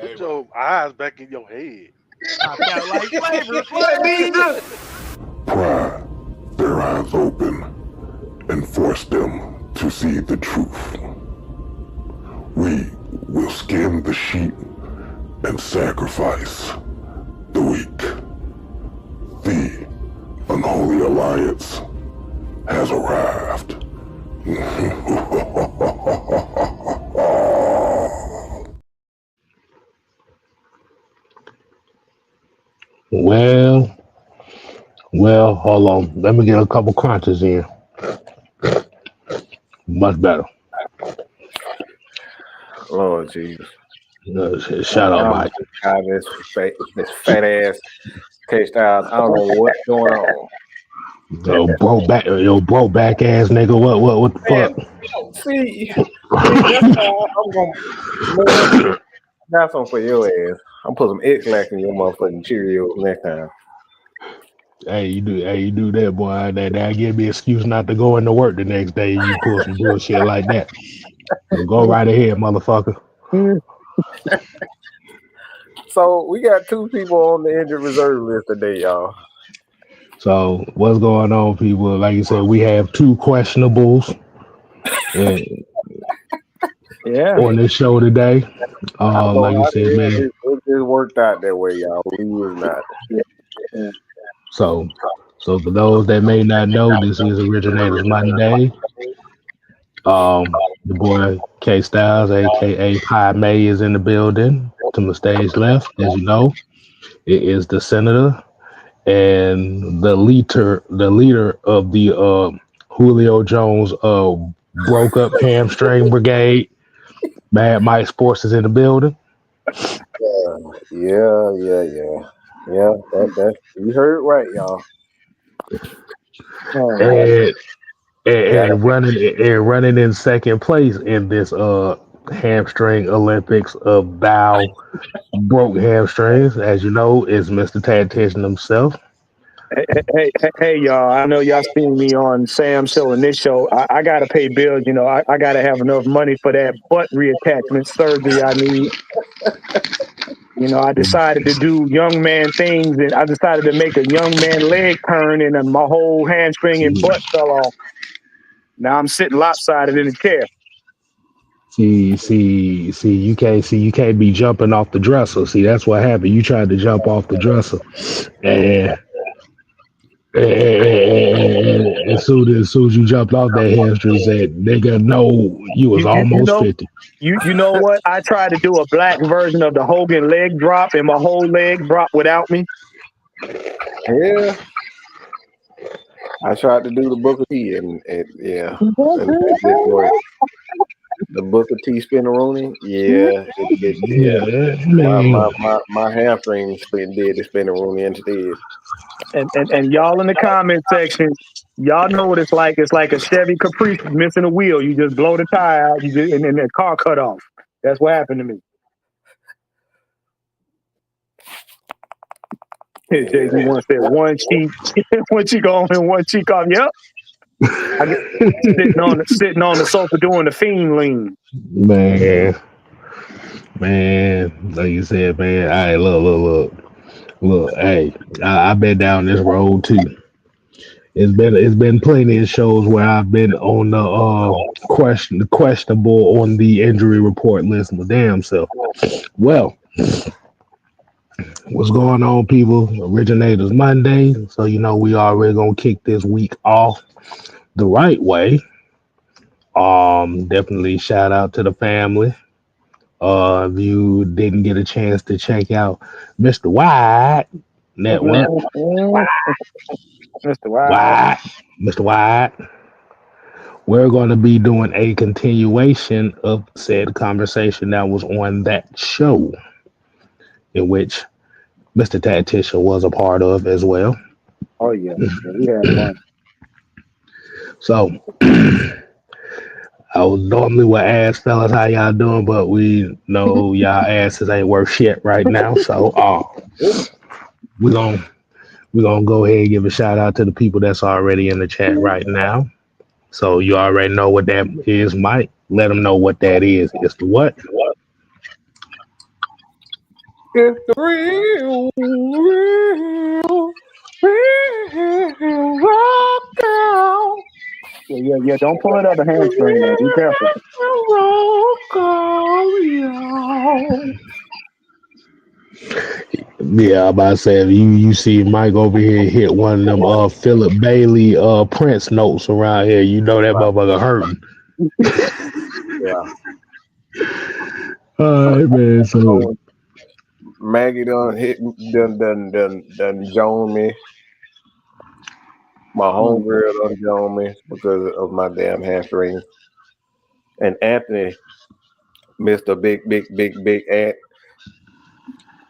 Put your eyes back in your head. Out like flavor. Pry their eyes open and force them to see the truth. We will skin the sheep and sacrifice the weak. The unholy alliance has arrived. Well, hold on. Let me get a couple crunches in. Much better. Lord Jesus. Shut up, Mike. This fat ass K-Styles. I don't know what's going on. Yo, bro back ass nigga. What the fuck? See, that's how I'm gonna got something for your ass. I'm put some X-Lax in your motherfucking Cheerios next time. Hey, you do that, boy. That give me an excuse not to go into work the next day. You pull some bullshit like that. So go right ahead, motherfucker. So we got 2 people on the injured reserve list today, y'all. So what's going on, people? Like you said, we have 2 questionables on this show today. Like you said, man. It just worked out that way, y'all. We was not. Yeah. So for those that may not know, this is Originators Monday. The boy K Styles, aka Pie May, is in the building. To my stage left, as you know, it is the senator and the leader of the Julio Jones broke up hamstring brigade. Mad Mike Sports is in the building. Yeah. That you heard it right, y'all. And running in second place in this hamstring Olympics of bow broke hamstrings, as you know, is Mr. Tactician himself. Hey, y'all! I know y'all seen me on Sam's show and this show. I gotta pay bills. You know, I gotta have enough money for that butt reattachment surgery I need. You know, I decided to do young man things, and I decided to make a young man leg turn, and my whole hamstring and butt fell off. Now I'm sitting lopsided in the chair. See, you can't be jumping off the dresser. See, that's what happened. You tried to jump off the dresser, and as soon as you jumped off that hamstring, said, "Nigga, no, you was almost 50." You know what? I tried to do a black version of the Hogan leg drop, and my whole leg dropped without me. Yeah. I tried to do the Booker T, and yeah, the Booker T spinneroonie. Yeah, my hamstring did the spinneroonie instead. And y'all in the comment section, y'all know what it's like. It's like a Chevy Caprice missing a wheel. You just blow the tire out, and the car cut off. That's what happened to me. JG once said one cheek on and one cheek off. Yep. Sitting on the sofa doing the fiend lean. Man, like you said, man. All right, look. Hey, I've been down this road too. It's been plenty of shows where I've been on the questionable on the injury report list. My damn self. Well, what's going on, people? Originators Monday, so you know we already gonna kick this week off the right way. Definitely shout out to the family. If you didn't get a chance to check out Mr. White Network, Mr. White, we're going to be doing a continuation of said conversation that was on that show, in which Mr. Tactician was a part of as well. Oh yeah, we had fun. So I would normally ask fellas how y'all doing, but we know y'all asses ain't worth shit right now. So we're gonna go ahead and give a shout out to the people that's already in the chat right now. So you already know what that is, Mike. Let them know what that is. It's the what? It's the real rock down. Yeah. Don't pull that other hamstring now. Be careful. Yeah, I'm about to say if you see Mike over here hit one of them Philip Bailey Prince notes around here, you know that motherfucker hurting. Yeah. All right, man. So Maggie done joined me. My homegirl done joined me because of my damn hamstring. And Anthony, Mr. Big Ant,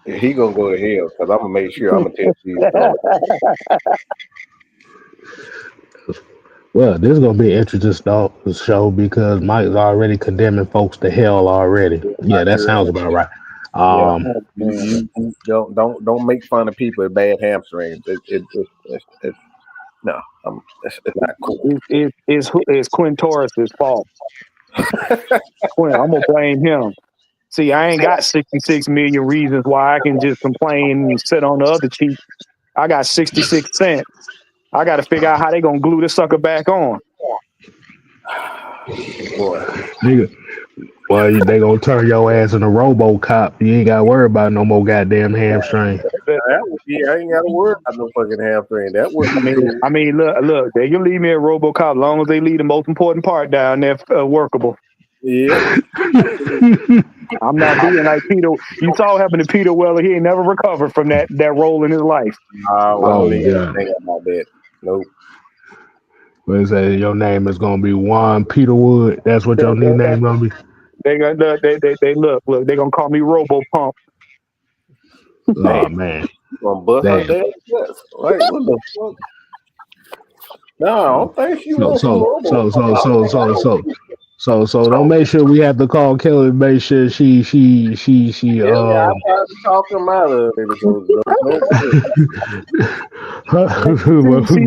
he gonna go to hell because I'm gonna make sure I'm gonna test these stories. well, this is gonna be an interesting show because Mike's already condemning folks to hell already. Yeah, that sounds about right. Yeah, you don't make fun of people with bad hamstrings. It's no, it's not cool. It's Quinn Torres's fault. Quinn, I'm gonna blame him. See, I ain't got 66 million reasons why I can just complain and sit on the other cheek. I got 66 cents. I got to figure out how they gonna glue this sucker back on. Boy. Well, they gonna turn your ass into RoboCop. You ain't gotta worry about no more goddamn hamstring. I ain't gotta worry about no fucking hamstring. That would I mean, look, they can leave me at RoboCop as long as they leave the most important part down there workable. Yeah. I'm not being like Peter. You saw what happened to Peter Weller. He ain't never recovered from that role in his life. Oh yeah. Think about that. Nope. What say your name is gonna be Juan Peterwood? That's what your new name gonna be. They look. They gonna call me Robo Pump. Oh man. Gonna bust her damn chest. Like what the fuck? No, I don't think she wants So don't make sure we have to call Kelly. Make sure she I tried to talk him out of it.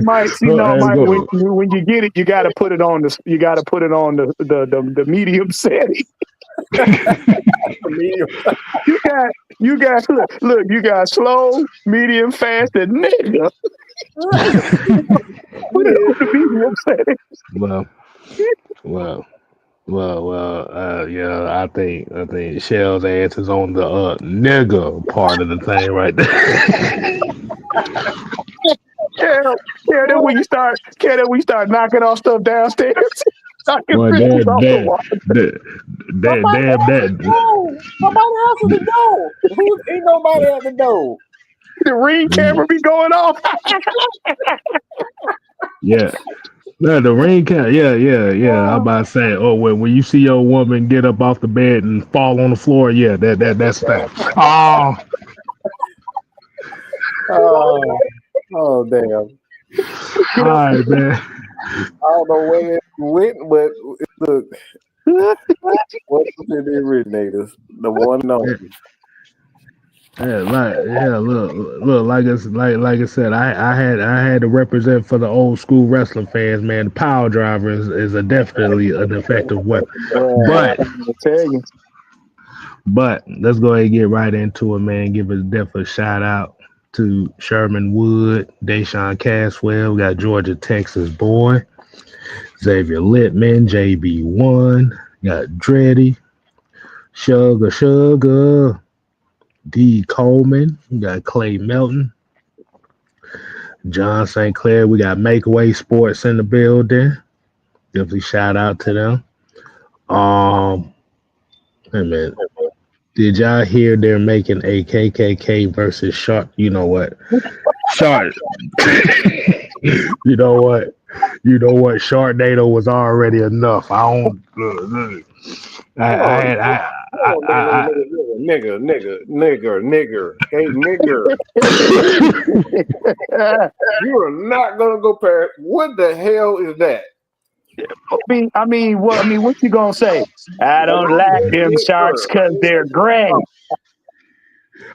Mike. When you get it, you got to put it on the. You got to put it on the medium setting. You got look. You got slow, medium, fast, and nigga. Put it on the medium setting. Well, yeah, I think Shell's ass is on the nigga part of the thing right there. Then we start knocking off stuff downstairs. Well, Somebody else at the door. Ain't nobody at the door. The ring camera be going off. Yeah. No, the ring camera. Yeah. I'm about to say, when you see your woman get up off the bed and fall on the floor, yeah, that's that. Oh, damn. All right, man. I don't know where it went, but look, what's the originators? The one and only. Look, like I said, I had to represent for the old school wrestling fans, man. The power driver is definitely an effective weapon. But let's go ahead and get right into it, man. Give a definite shout out to Sherman Wood, Deshaun Caswell. We got Georgia, Texas boy, Xavier Littman, JB1, got Dreddy, Sugar, D. Coleman, we got Clay Melton, John St. Clair. We got Makeaway Sports in the building. Definitely shout out to them. Hey man, did y'all hear they're making a KKK versus Shark? You know what? Shark. You know what? Sharknado was already enough. Nigger. Hey, nigger. You are not gonna go past. What the hell is that? I mean, what you gonna say? I don't like them sharks because they're gray.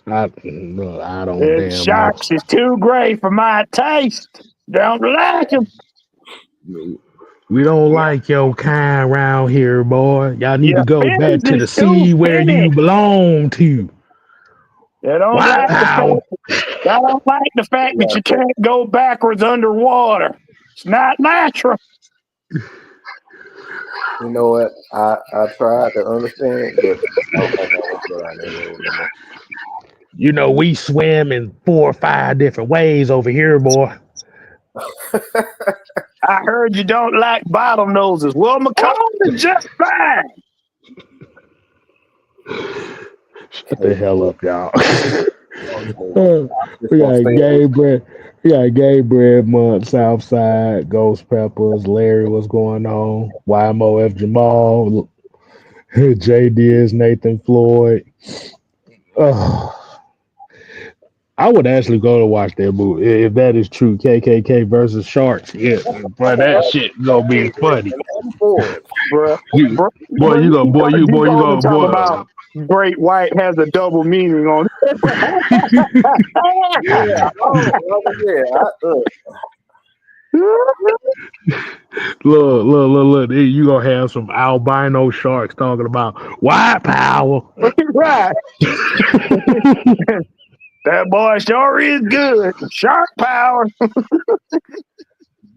I don't. The sharks is too gray for my taste. Don't like them. We don't like your kind around here, boy. Y'all need to go back to the sea where you belong to. I don't like the fact that you can't go backwards underwater. It's not natural. You know what? I tried to understand, but I don't think I was good on that road no more. You know, we swim in 4 or 5 different ways over here, boy. I heard you don't like bottlenoses. Well, McCall is just fine. Shut the hell up, y'all. We got gay bread month, Southside, Ghost Peppers, Larry, what's going on? YMOF Jamal, JDS, Nathan Floyd. I would actually go to watch that movie if that is true. KKK versus Sharks. Yeah, but that shit gonna be funny. Bro, You go. Talk about Great White has a double meaning on it. Look. You gonna have some albino sharks talking about white power. Right. That boy sure is good. Shark power.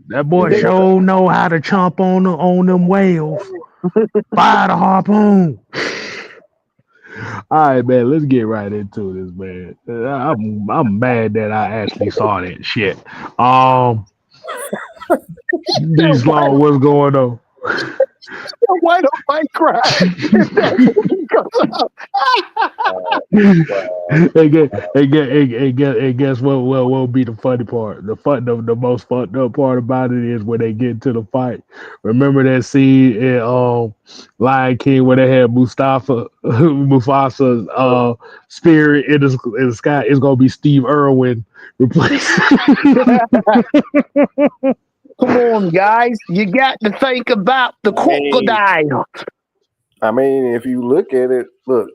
That boy sure know how to chomp on them whales. Fire the harpoon. All right, man. Let's get right into this, man. I'm mad that I actually saw that shit. These long, what's going on? Why don't I cry? And guess what will be the funny part? The most fucked up part about it is when they get to the fight. Remember that scene in Lion King where they had Mufasa's spirit in the sky? It's gonna be Steve Irwin replaced. Come on, guys. You got to think about the crocodile. I mean, if you look at it, look,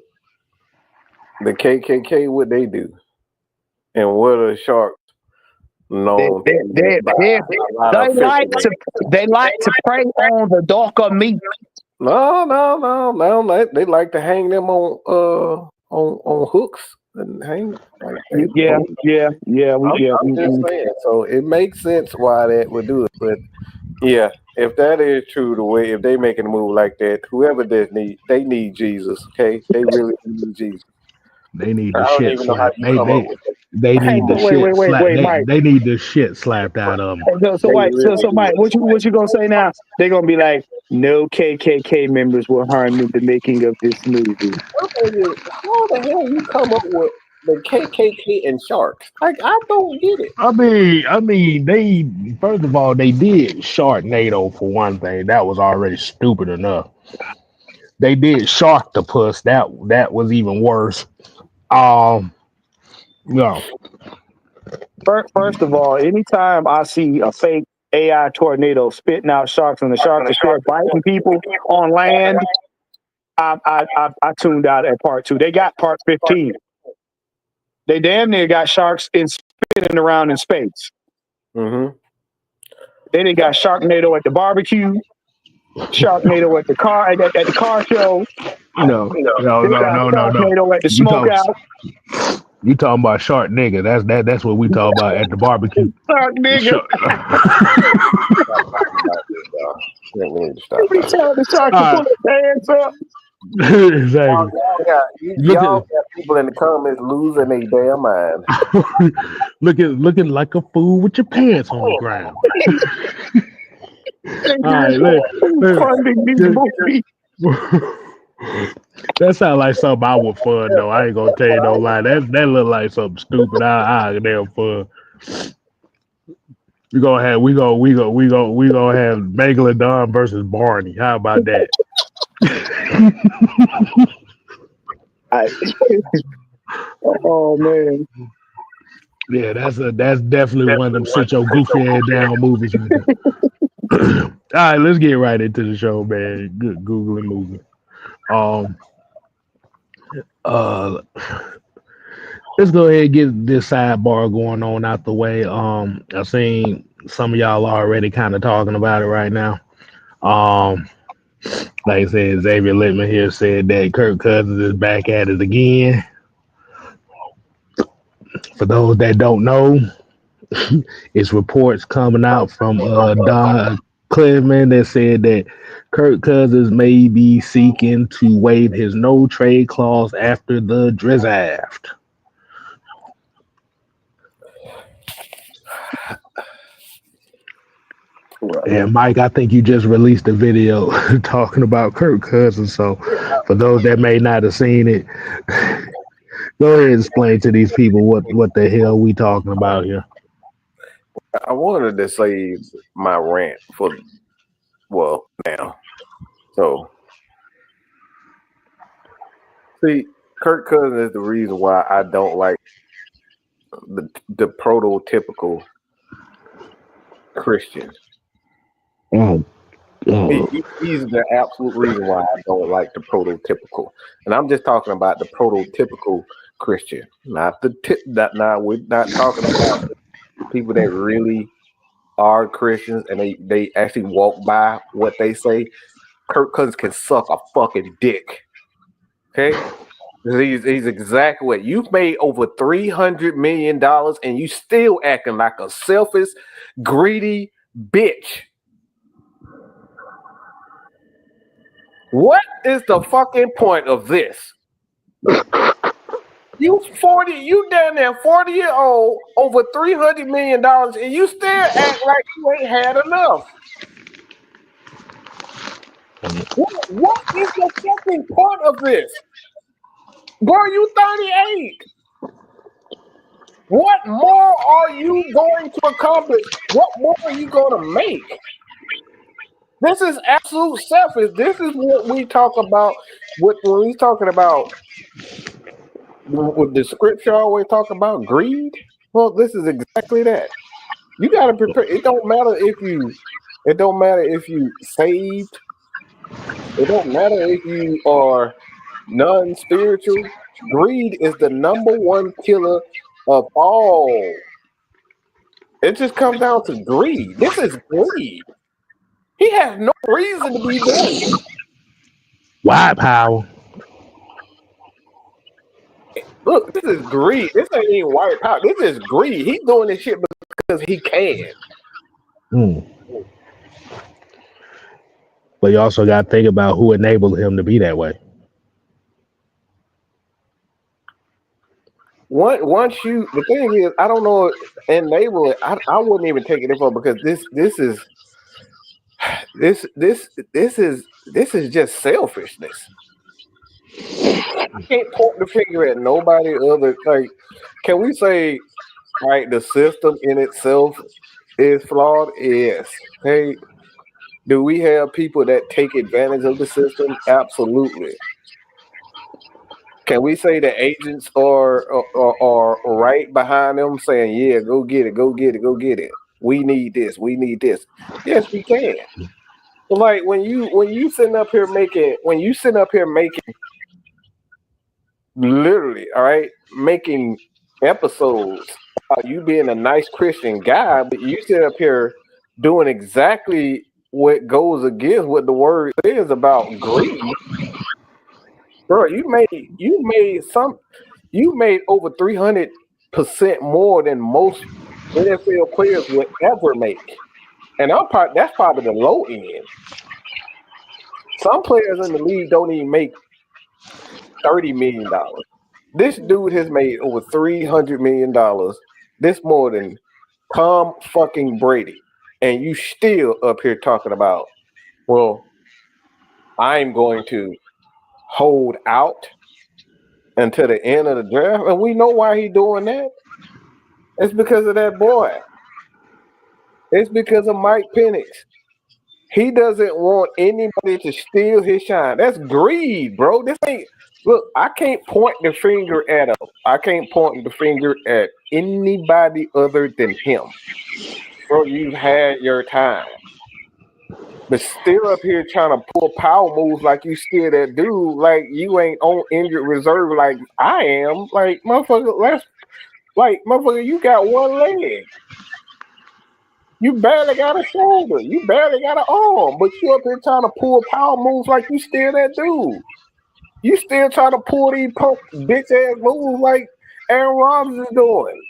the KKK, what they do, and what are sharks known? They like to prey on the darker meat. No. They like to hang them on hooks and hang. Yeah. I'm just saying. So it makes sense why that would do it, but yeah, if that is true, the way if they making a move like that, whoever they need Jesus. Okay, they really need Jesus. They need the shit slapped. They need the shit slapped. They need the shit slapped out of them. So Mike, what you gonna say now? They're gonna be like, no KKK members were harmed in the making of this movie. How the hell you come up with the KKK and sharks? Like, I don't get it. I mean, they first of all they did Sharknado for one thing. That was already stupid enough. They did Sharktopus. That was even worse. No. First of all, anytime I see a fake AI tornado spitting out sharks and the sharks are still biting people on land, I tuned out at part 2. They got part 15. They damn near got sharks spinning around in space. Mm-hmm. They done got Sharknado at the barbecue, Sharknado at the car show. No. Sharknado at the smokeout. You talking about shark nigga? That's what we talk about at the barbecue. Shark nigga. We need to stop. We tell the shark to put his hands up. Exactly. Y'all got people in the comments losing their damn mind. looking like a fool with your pants on the ground. That sounds like something I would fun though. I ain't gonna tell you no lie. That look like something stupid. I damn fun. We gonna have Megalodon versus Barney. How about that? Oh man. Yeah, that's definitely one of them sit your goofy ass down movies. All right, let's get right into the show, man. Good Googling movie. Let's go ahead and get this sidebar going on out the way. I've seen some of y'all already kind of talking about it right now. Like I said, Xavier Littman here said that Kirk Cousins is back at it again. For those that don't know, it's reports coming out from Don Cleveland that said that Kirk Cousins may be seeking to waive his no trade clause after the draft. And Mike, I think you just released a video talking about Kirk Cousins. So for those that may not have seen it, go ahead and explain to these people what the hell we talking about here. I wanted to save my rant for now. So see, Kirk Cousins is the reason why I don't like the prototypical Christian. Oh. He's the absolute reason why I don't like the prototypical, and I'm just talking about the prototypical Christian, not the tip. Now we're not talking about people that really are Christians and they actually walk by what they say. Kirk Cousins can suck a fucking dick. Okay, he's exactly what you've made over $300 million, and you still acting like a selfish, greedy bitch. What is the fucking point of this? You down there 40-year-old, over $300 million, and you still act like you ain't had enough. What is the fucking point of this? Bro, you 38. What more are you going to accomplish? What more are you going to make? This is absolute selfish. This is what we talk about when we talking about what the scripture always talk about, greed. Well, this is exactly that. You gotta prepare. It don't matter if you saved. It don't matter if you are non-spiritual. Greed is the number one killer of all. It just comes down to greed. This is greed. He has no reason to be doing it. White power. Look, this is greed. This ain't even white power. This is greed. He's doing this shit because he can. But you also got to think about who enabled him to be that way. The thing is, I don't know, enable it. I wouldn't even take it in for because this is just selfishness. I can't point the finger at nobody other. Like, can we say, right, the system in itself is flawed? Yes. Hey, do we have people that take advantage of the system? Absolutely. Can we say the agents are right behind them saying, yeah, go get it, go get it, go get it. We need this, we need this. Yes, we can. But like when you sitting up here making literally, all right, making episodes about you being a nice Christian guy, but you sit up here doing exactly what goes against what the word says about greed. Bro, you made over 300% more than most NFL players would ever make. And that's probably the low end. Some players in the league don't even make $30 million. This dude has made over $300 million. This more than Tom fucking Brady. And you still up here talking about, well, I'm going to hold out until the end of the draft. And we know why he's doing that. It's because of that boy. It's because of Mike Penix. He doesn't want anybody to steal his shine. That's greed, bro. This ain't. Look, I can't point the finger at him. I can't point the finger at anybody other than him. Bro, you've had your time. But still up here trying to pull power moves like you still that dude, like you ain't on injured reserve like I am. Like, motherfucker, you got one leg. You barely got a shoulder. You barely got an arm. But you up here trying to pull power moves like you still that dude. You still trying to pull these bitch ass moves like Aaron Rodgers is doing.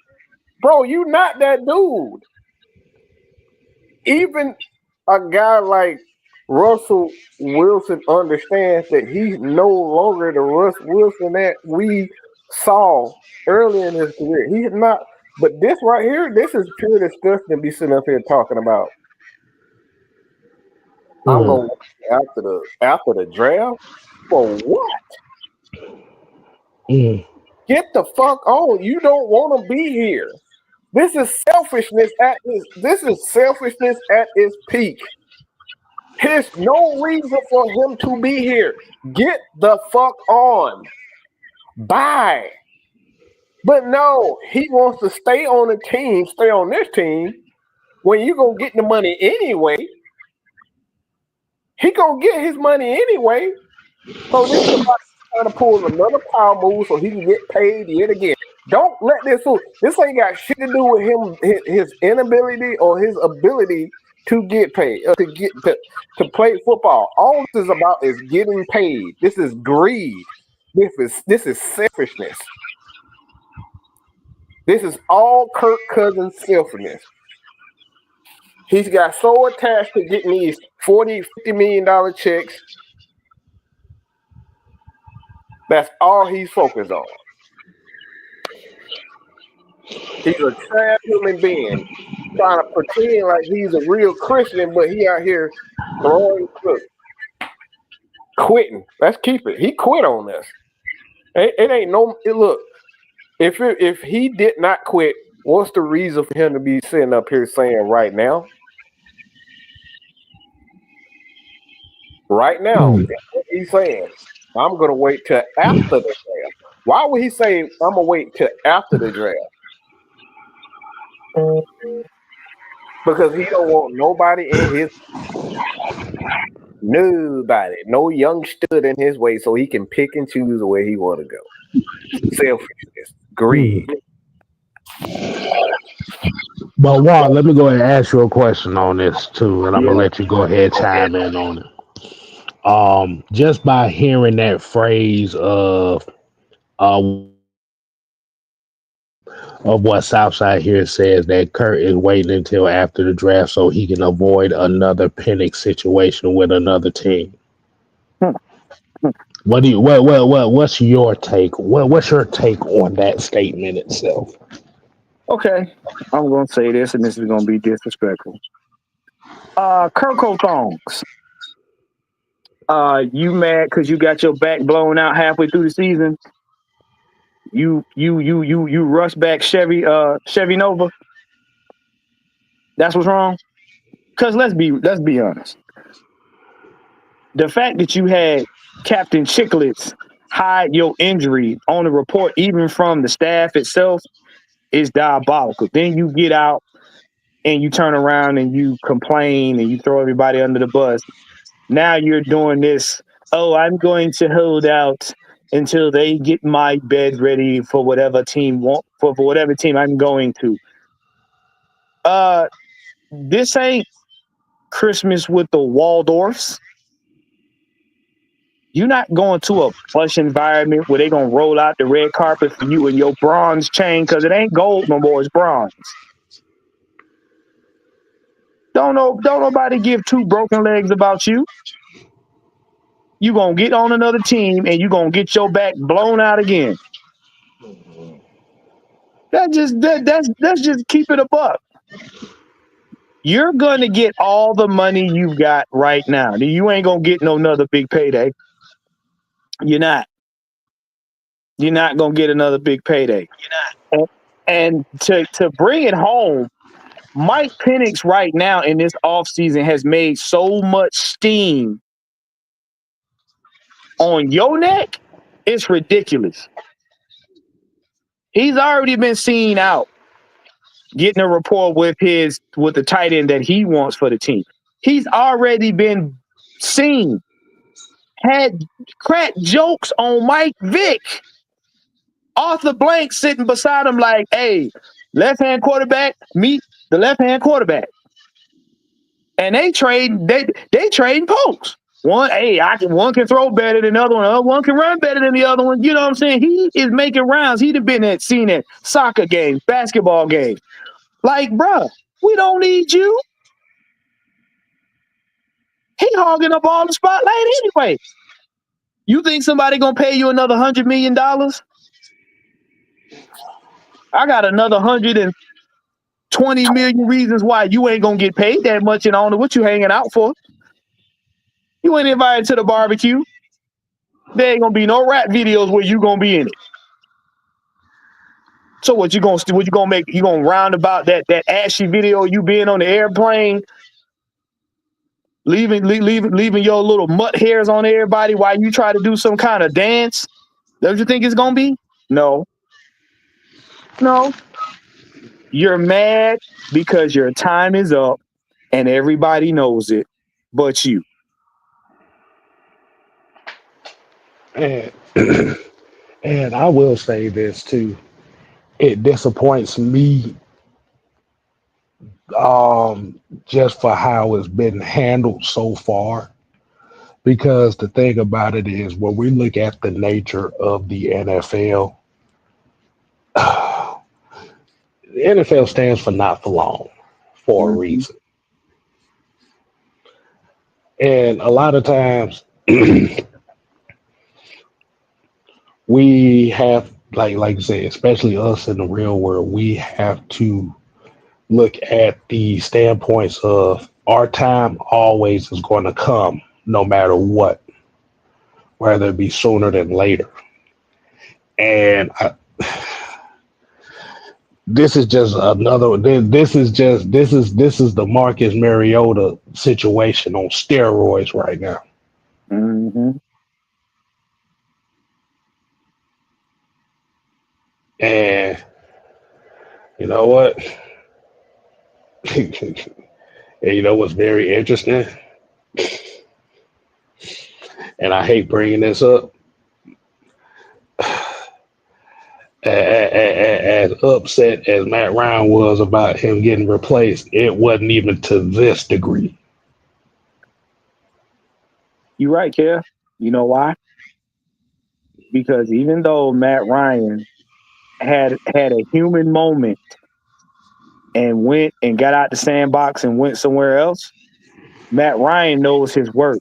Bro, you not that dude. Even a guy like Russell Wilson understands that he's no longer the Russ Wilson that we saw early in his career. He's not. But this right here, this is pure disgusting to be sitting up here talking about. I'm going after the draft for what? Get the fuck on. You don't want to be here. This is selfishness at its peak. There's no reason for him to be here. Get the fuck on. Bye. But no, he wants to stay on this team, when you gonna get the money anyway. He gonna get his money anyway. So this is about trying to pull another power move so he can get paid yet again. Don't let this fool. This ain't got shit to do with him, his inability or his ability to get paid, to play football. All this is about is getting paid. This is greed. This is selfishness. This is all Kirk Cousins selfishness. He's got so attached to getting these $40, $50 million checks. That's all he's focused on. He's a trash human being trying to pretend like he's a real Christian, but he out here quitting. Let's keep it. He quit on this. It ain't no. Look, if he did not quit, what's the reason for him to be sitting up here saying right now? Right now, he's saying, I'm going to wait till after the draft. Why would he say, I'm going to wait till after the draft? Because he don't want nobody in his no youngster in his way, so he can pick and choose where he want to go. Selfishness, greed. But Juan, let me go ahead and ask you a question on this too, and I'm gonna let you go ahead and chime in on it. Just by hearing that phrase of what Southside here says, that Kurt is waiting until after the draft so he can avoid another Penix situation with another team. What's your take? What's your take on that statement itself? Okay, I'm gonna say this, and this is gonna be disrespectful. Kirko Thongs. You mad because you got your back blown out halfway through the season? You rush back Chevy Nova. That's what's wrong. Because let's be honest. The fact that you had Captain Chicklets hide your injury on the report, even from the staff itself, is diabolical. Then you get out and you turn around and you complain and you throw everybody under the bus. Now you're doing this. Oh, I'm going to hold out until they get my bed ready for whatever team for whatever team I'm going to. This ain't Christmas with the Waldorfs. You're not going to a plush environment where they're gonna roll out the red carpet for you and your bronze chain, because it ain't gold no more, it's bronze. Don't nobody give two broken legs about you. You gonna get on another team and you gonna get your back blown out again. That's just keep it a buck. You're gonna get all the money you've got right now. You ain't gonna get no another big payday. You're not. You're not gonna get another big payday. You're not. And to bring it home, Mike Penix right now in this offseason has made so much steam on your neck, it's ridiculous. He's already been seen out getting a rapport with the tight end that he wants for the team. He's already been seen. Had cracked jokes on Mike Vick. Arthur Blank sitting beside him like, hey, left-hand quarterback, meet the left-hand quarterback. And they trading pokes. One can throw better than the other one. One can run better than the other one. You know what I'm saying? He is making rounds. He'd have been seen at soccer games, basketball games. Like, bruh, we don't need you. He hogging up all the spotlight anyway. You think somebody gonna pay you another $100 million? I got another 120 million reasons why you ain't gonna get paid that much, and I don't know what you hanging out for. You ain't invited to the barbecue. There ain't gonna be no rap videos where you gonna be in it. So what you gonna make? You gonna round about that ashy video you being on the airplane, leaving your little mutt hairs on everybody while you try to do some kind of dance? Don't you think it's gonna be? No. You're mad because your time is up and everybody knows it, but you. And and I will say this too. It disappoints me just for how it's been handled so far. Because the thing about it is, when we look at the nature of the NFL, the NFL stands for not for long for a reason. And a lot of times we have, like you said, especially us in the real world, we have to look at the standpoints of our time always is going to come no matter what, whether it be sooner than later. And this is just another. This is the Marcus Mariota situation on steroids right now. Mm-hmm. And you know what? And you know what's very interesting? And I hate bringing this up. As upset as Matt Ryan was about him getting replaced, it wasn't even to this degree. You're right, Kev. You know why? Because even though Matt Ryan had a human moment and went and got out the sandbox and went somewhere else, Matt Ryan knows his worth.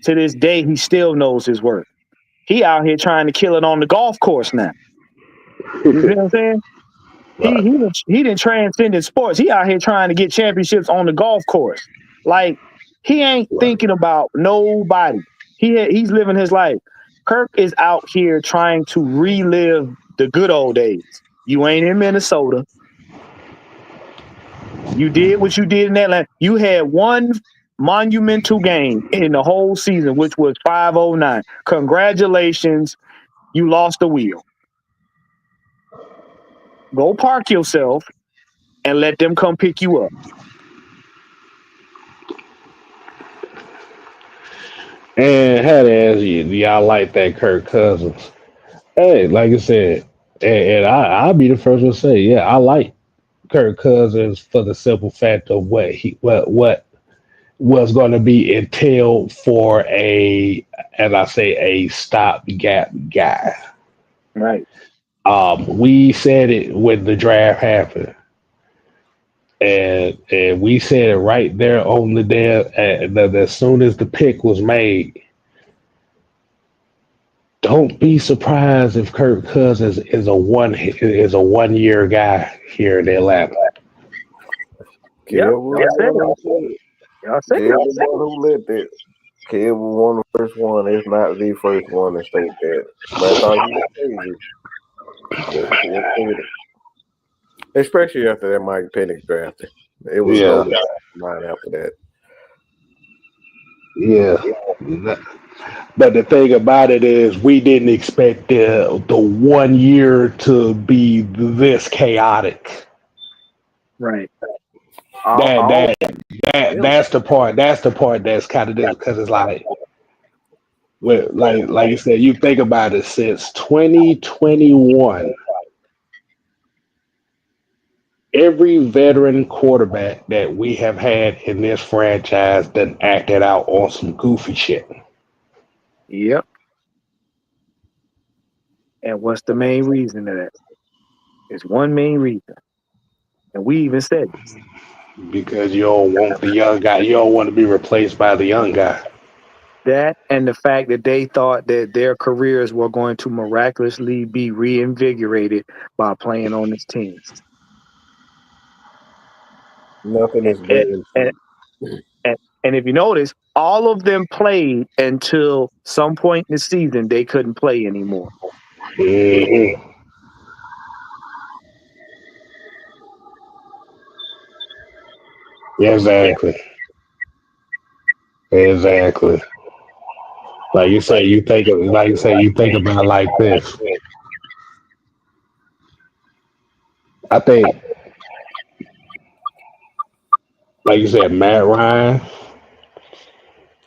To this day, he still knows his worth. He out here trying to kill it on the golf course now. You see what I'm saying? Right. He didn't transcend sports. He out here trying to get championships on the golf course. Like, he ain't thinking about nobody. He's living his life. Kirk is out here trying to relive the good old days. You ain't in Minnesota. You did what you did in Atlanta. You had one monumental game in the whole season, which was 509. Congratulations. You lost the wheel. Go park yourself and let them come pick you up. And had to ask you, do y'all like that Kirk Cousins? Hey, like I said, and I'll be the first one to say, yeah, I like Kirk Cousins for the simple fact of what was going to be entailed for a stopgap guy. Right. We said it when the draft happened. And we said it right there on the day that as soon as the pick was made. Don't be surprised if Kirk Cousins is a 1 year guy here in Atlanta. Kev was who lit it. Kev was one of the first one, if not the first one, to state that. But I thought he was crazy. Especially after that Mike Penix drafted. It was no mind after that. Yeah. But the thing about it is we didn't expect the 1 year to be this chaotic. Right. That's the part. That's the part that's kind of this, because it's like you said, you think about it, since 2021, every veteran quarterback that we have had in this franchise done acted out on some goofy shit. Yep. And what's the main reason of that? It's one main reason. And we even said it. Because you don't want the young guy. You don't want to be replaced by the young guy. That and the fact that they thought that their careers were going to miraculously be reinvigorated by playing on this team. Nothing is guaranteed. And if you notice, all of them played until some point in the season they couldn't play anymore. Mm-hmm. Exactly. Exactly. Like you say, you think about it like this. I think, like you said, Matt Ryan,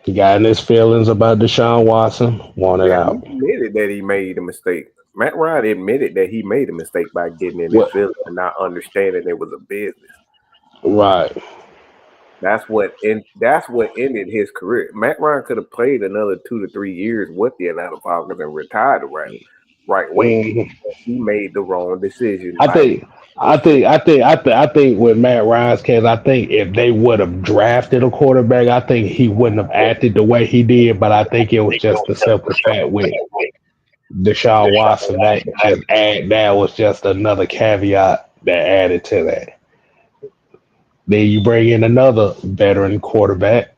he got in his feelings about Deshaun Watson, wanted out. He admitted that he made a mistake. Matt Ryan admitted that he made a mistake by getting in his feelings and not understanding it was a business. Right. That's what ended his career. Matt Ryan could have played another 2 to 3 years with the Atlanta Falcons and retired the right way. Mm-hmm. He made the wrong decision. I think with Matt Ryan's case, I think if they would have drafted a quarterback, I think he wouldn't have acted the way he did. But I think it was just the simple fact with Deshaun Watson that was just another caveat that added to that. Then you bring in another veteran quarterback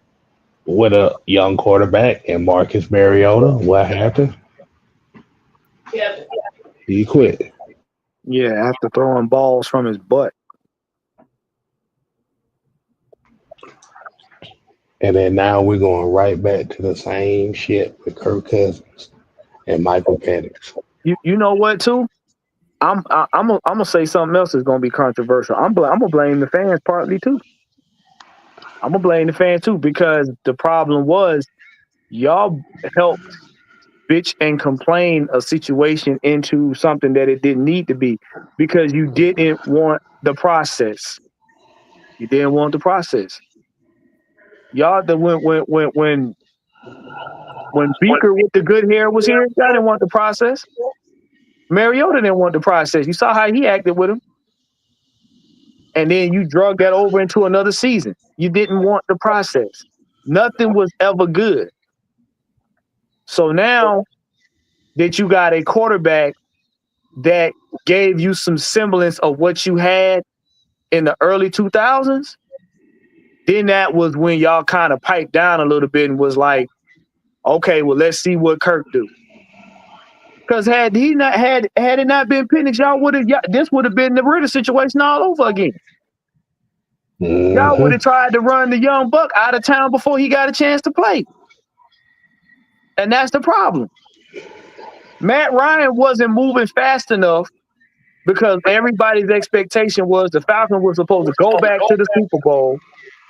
with a young quarterback and Marcus Mariota. What happened? He quit. Yeah, after throwing balls from his butt. And then now we're going right back to the same shit with Kirk Cousins and Michael Penix. You know what too? I'm gonna say something else that's gonna be controversial. I'm gonna blame the fans partly too. I'm gonna blame the fans too because the problem was y'all helped bitch and complain a situation into something that it didn't need to be because you didn't want the process. You didn't want the process. Y'all that when Beaker with the good hair was here, y'all didn't want the process. Mariota didn't want the process. You saw how he acted with him. And then you drug that over into another season. You didn't want the process. Nothing was ever good. So now that you got a quarterback that gave you some semblance of what you had in the early 2000s, then that was when y'all kind of piped down a little bit and was like, okay, well, let's see what Kirk do. Because had it not been Penix, this would have been the Ritter situation all over again. Mm-hmm. Y'all would have tried to run the young buck out of town before he got a chance to play. And that's the problem. Matt Ryan wasn't moving fast enough because everybody's expectation was the Falcons were supposed to go back to the Super Bowl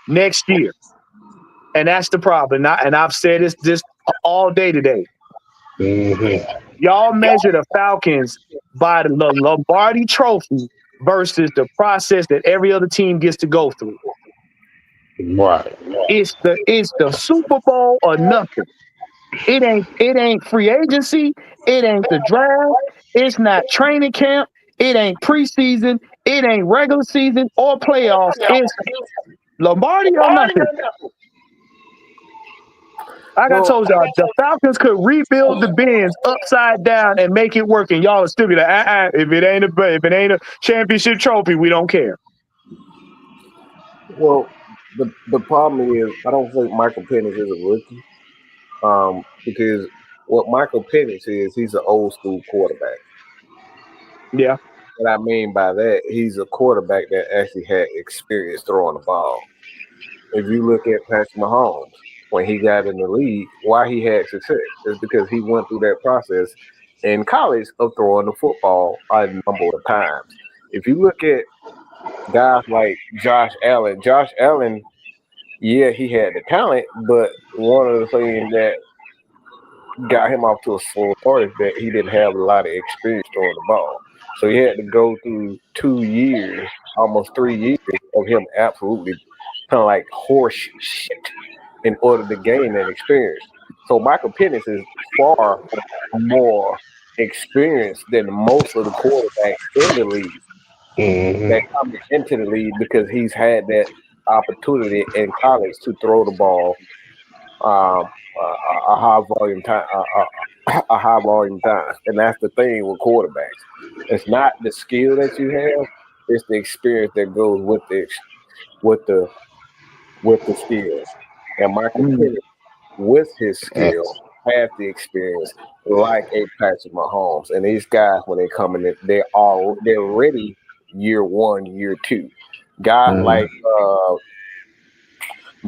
next year. And that's the problem. And I've said this all day today. Mm-hmm. Y'all measure the Falcons by the Lombardi Trophy versus the process that every other team gets to go through. Right. It's the Super Bowl or nothing. It ain't free agency. It ain't the draft. It's not training camp. It ain't preseason. It ain't regular season or playoffs. It's Lombardi or nothing. Like I told y'all, the Falcons could rebuild the bins upside down and make it work, and y'all are still be like, if it ain't a championship trophy, we don't care. Well, the problem is I don't think Michael Penix is a rookie. Because what Michael Penix is, he's an old school quarterback. Yeah. What I mean by that, he's a quarterback that actually had experience throwing the ball. If you look at Patrick Mahomes, when he got in the league, why he had success is because he went through that process in college of throwing the football a number of times. If you look at guys like Josh Allen, yeah, he had the talent, but one of the things that got him off to a slow start is that he didn't have a lot of experience throwing the ball. So he had to go through 2 years, almost 3 years of him absolutely kind of like horse shit in order to gain that experience. So Michael Penix is far more experienced than most of the quarterbacks in the league that come into the league because he's had that opportunity in college to throw the ball a high volume time, a high volume time, and that's the thing with quarterbacks. It's not the skill that you have; it's the experience that goes with the skill. And Michael Penix, with his skill, has the experience like a Patrick Mahomes. And these guys, when they come in, they're ready year 1, year 2. Guys like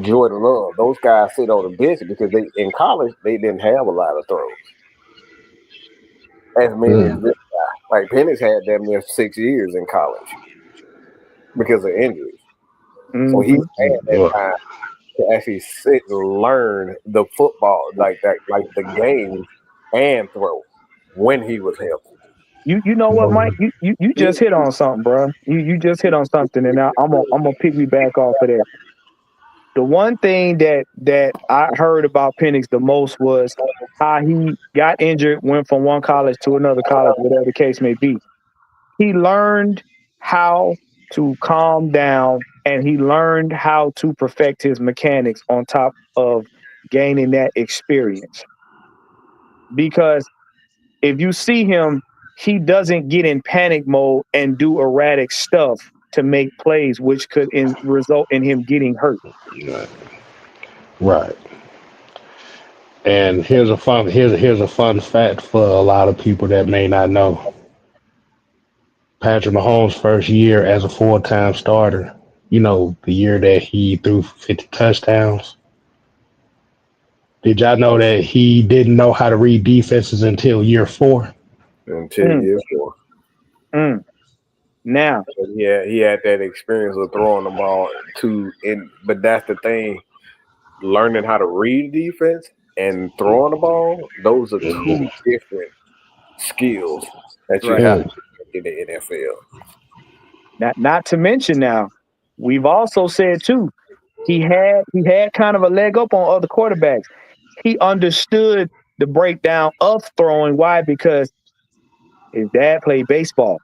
Jordan Love, those guys sit on the bench because they in college they didn't have a lot of throws. As many as this guy. Like Penix had them near 6 years in college because of injuries. So he had that time to actually sit and learn the football, like the game and throw when he was healthy. You know what, Mike? You just hit on something, bro. You just hit on something, and now I'm gonna piggyback off of that. The one thing that I heard about Penix the most was how he got injured, went from one college to another college, whatever the case may be. He learned how to calm down, and he learned how to perfect his mechanics on top of gaining that experience. Because if you see him, he doesn't get in panic mode and do erratic stuff to make plays, which could result in him getting hurt. Right. And here's a fun fact for a lot of people that may not know. Patrick Mahomes' first year as a full-time starter, the year that he threw 50 touchdowns. Did y'all know that he didn't know how to read defenses until year 4? Until year 4. Now, yeah, he had that experience of throwing the ball but that's the thing. Learning how to read defense and throwing the ball, those are 2 different skills that you have to in the NFL. Not to mention now, we've also said too, he had kind of a leg up on other quarterbacks. He understood the breakdown of throwing. Why? Because his dad played baseball.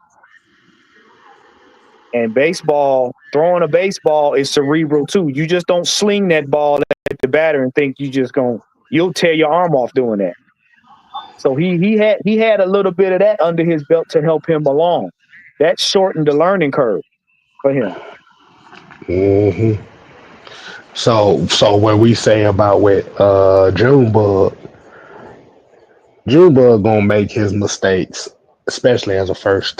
And throwing a baseball is cerebral too. You just don't sling that ball at the batter and think you'll tear your arm off doing that. So he had a little bit of that under his belt to help him along. That shortened the learning curve for him. So when we say about with Junebug gonna make his mistakes, especially as a first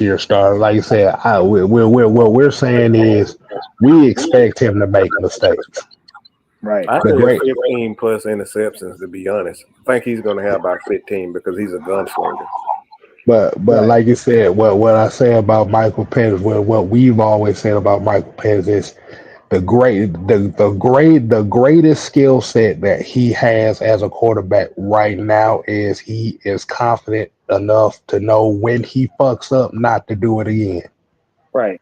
year starter. Like you said, what we're saying is we expect him to make mistakes. Right. I think 15 plus interceptions, to be honest. I think he's going to have about 15 because he's a gunslinger. But like you said, what I say about Michael Penix, what we've always said about Michael Penix is the greatest skill set that he has as a quarterback right now is he is confident enough to know when he fucks up not to do it again. Right.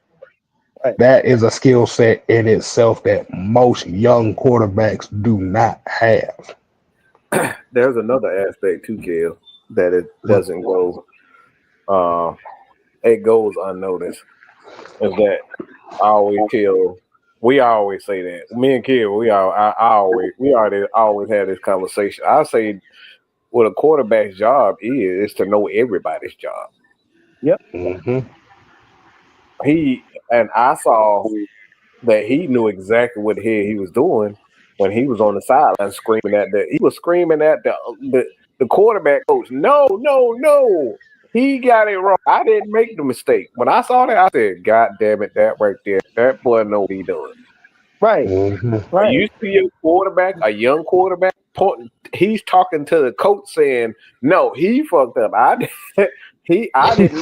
That is a skill set in itself that most young quarterbacks do not have. There's another aspect too, Kel, that it doesn't go. It goes unnoticed. Is that we always say that. Me and Kel, we always have this conversation. I say what a quarterback's job is to know everybody's job. Yep. I saw that he knew exactly what the hell he was doing when he was on the sideline screaming at the quarterback coach. No. He got it wrong. I didn't make the mistake. When I saw that, I said, God damn it, that right there. That boy know what he doing. Right. Right. You see a quarterback, a young quarterback, he's talking to the coach saying, no, he fucked up. I didn't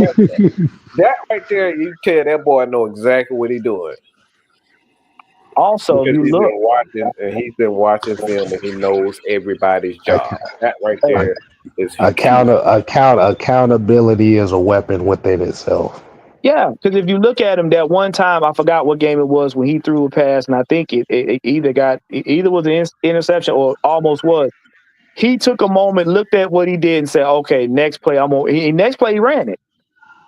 know that. That right there, you tell that boy know exactly what he's doing. Also, because he's been watching film and he knows everybody's job. That right there is accountability is a weapon within itself. Yeah, because if you look at him, that one time, I forgot what game it was when he threw a pass, and I think it either was an interception or almost was. He took a moment, looked at what he did, and said, "Okay, next play, next play, he ran it.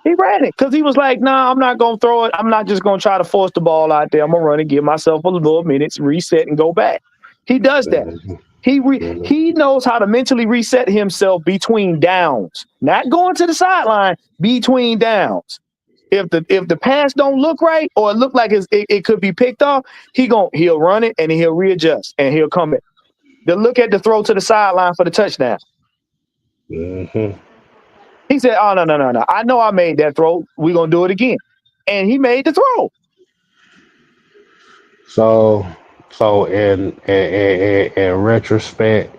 He ran it because he was like, nah, I'm not going to throw it. I'm not just going to try to force the ball out there. I'm going to run and give myself a little minutes, reset, and go back." He does that. He knows how to mentally reset himself between downs, not going to the sideline, between downs. If the pass don't look right or it look like it could be picked off, he'll run it and he'll readjust and he'll come in. They'll look at the throw to the sideline for the touchdown. Mm-hmm. He said, "Oh, no. I know I made that throw. We're going to do it again." And he made the throw. So in retrospect,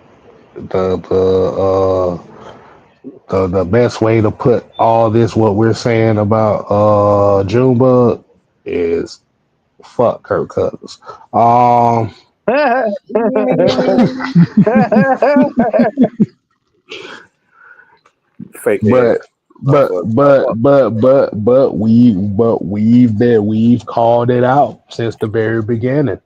the best way to put all this, what we're saying about Junebug, is fuck Kirk Cousins. Fake we've called it out since the very beginning.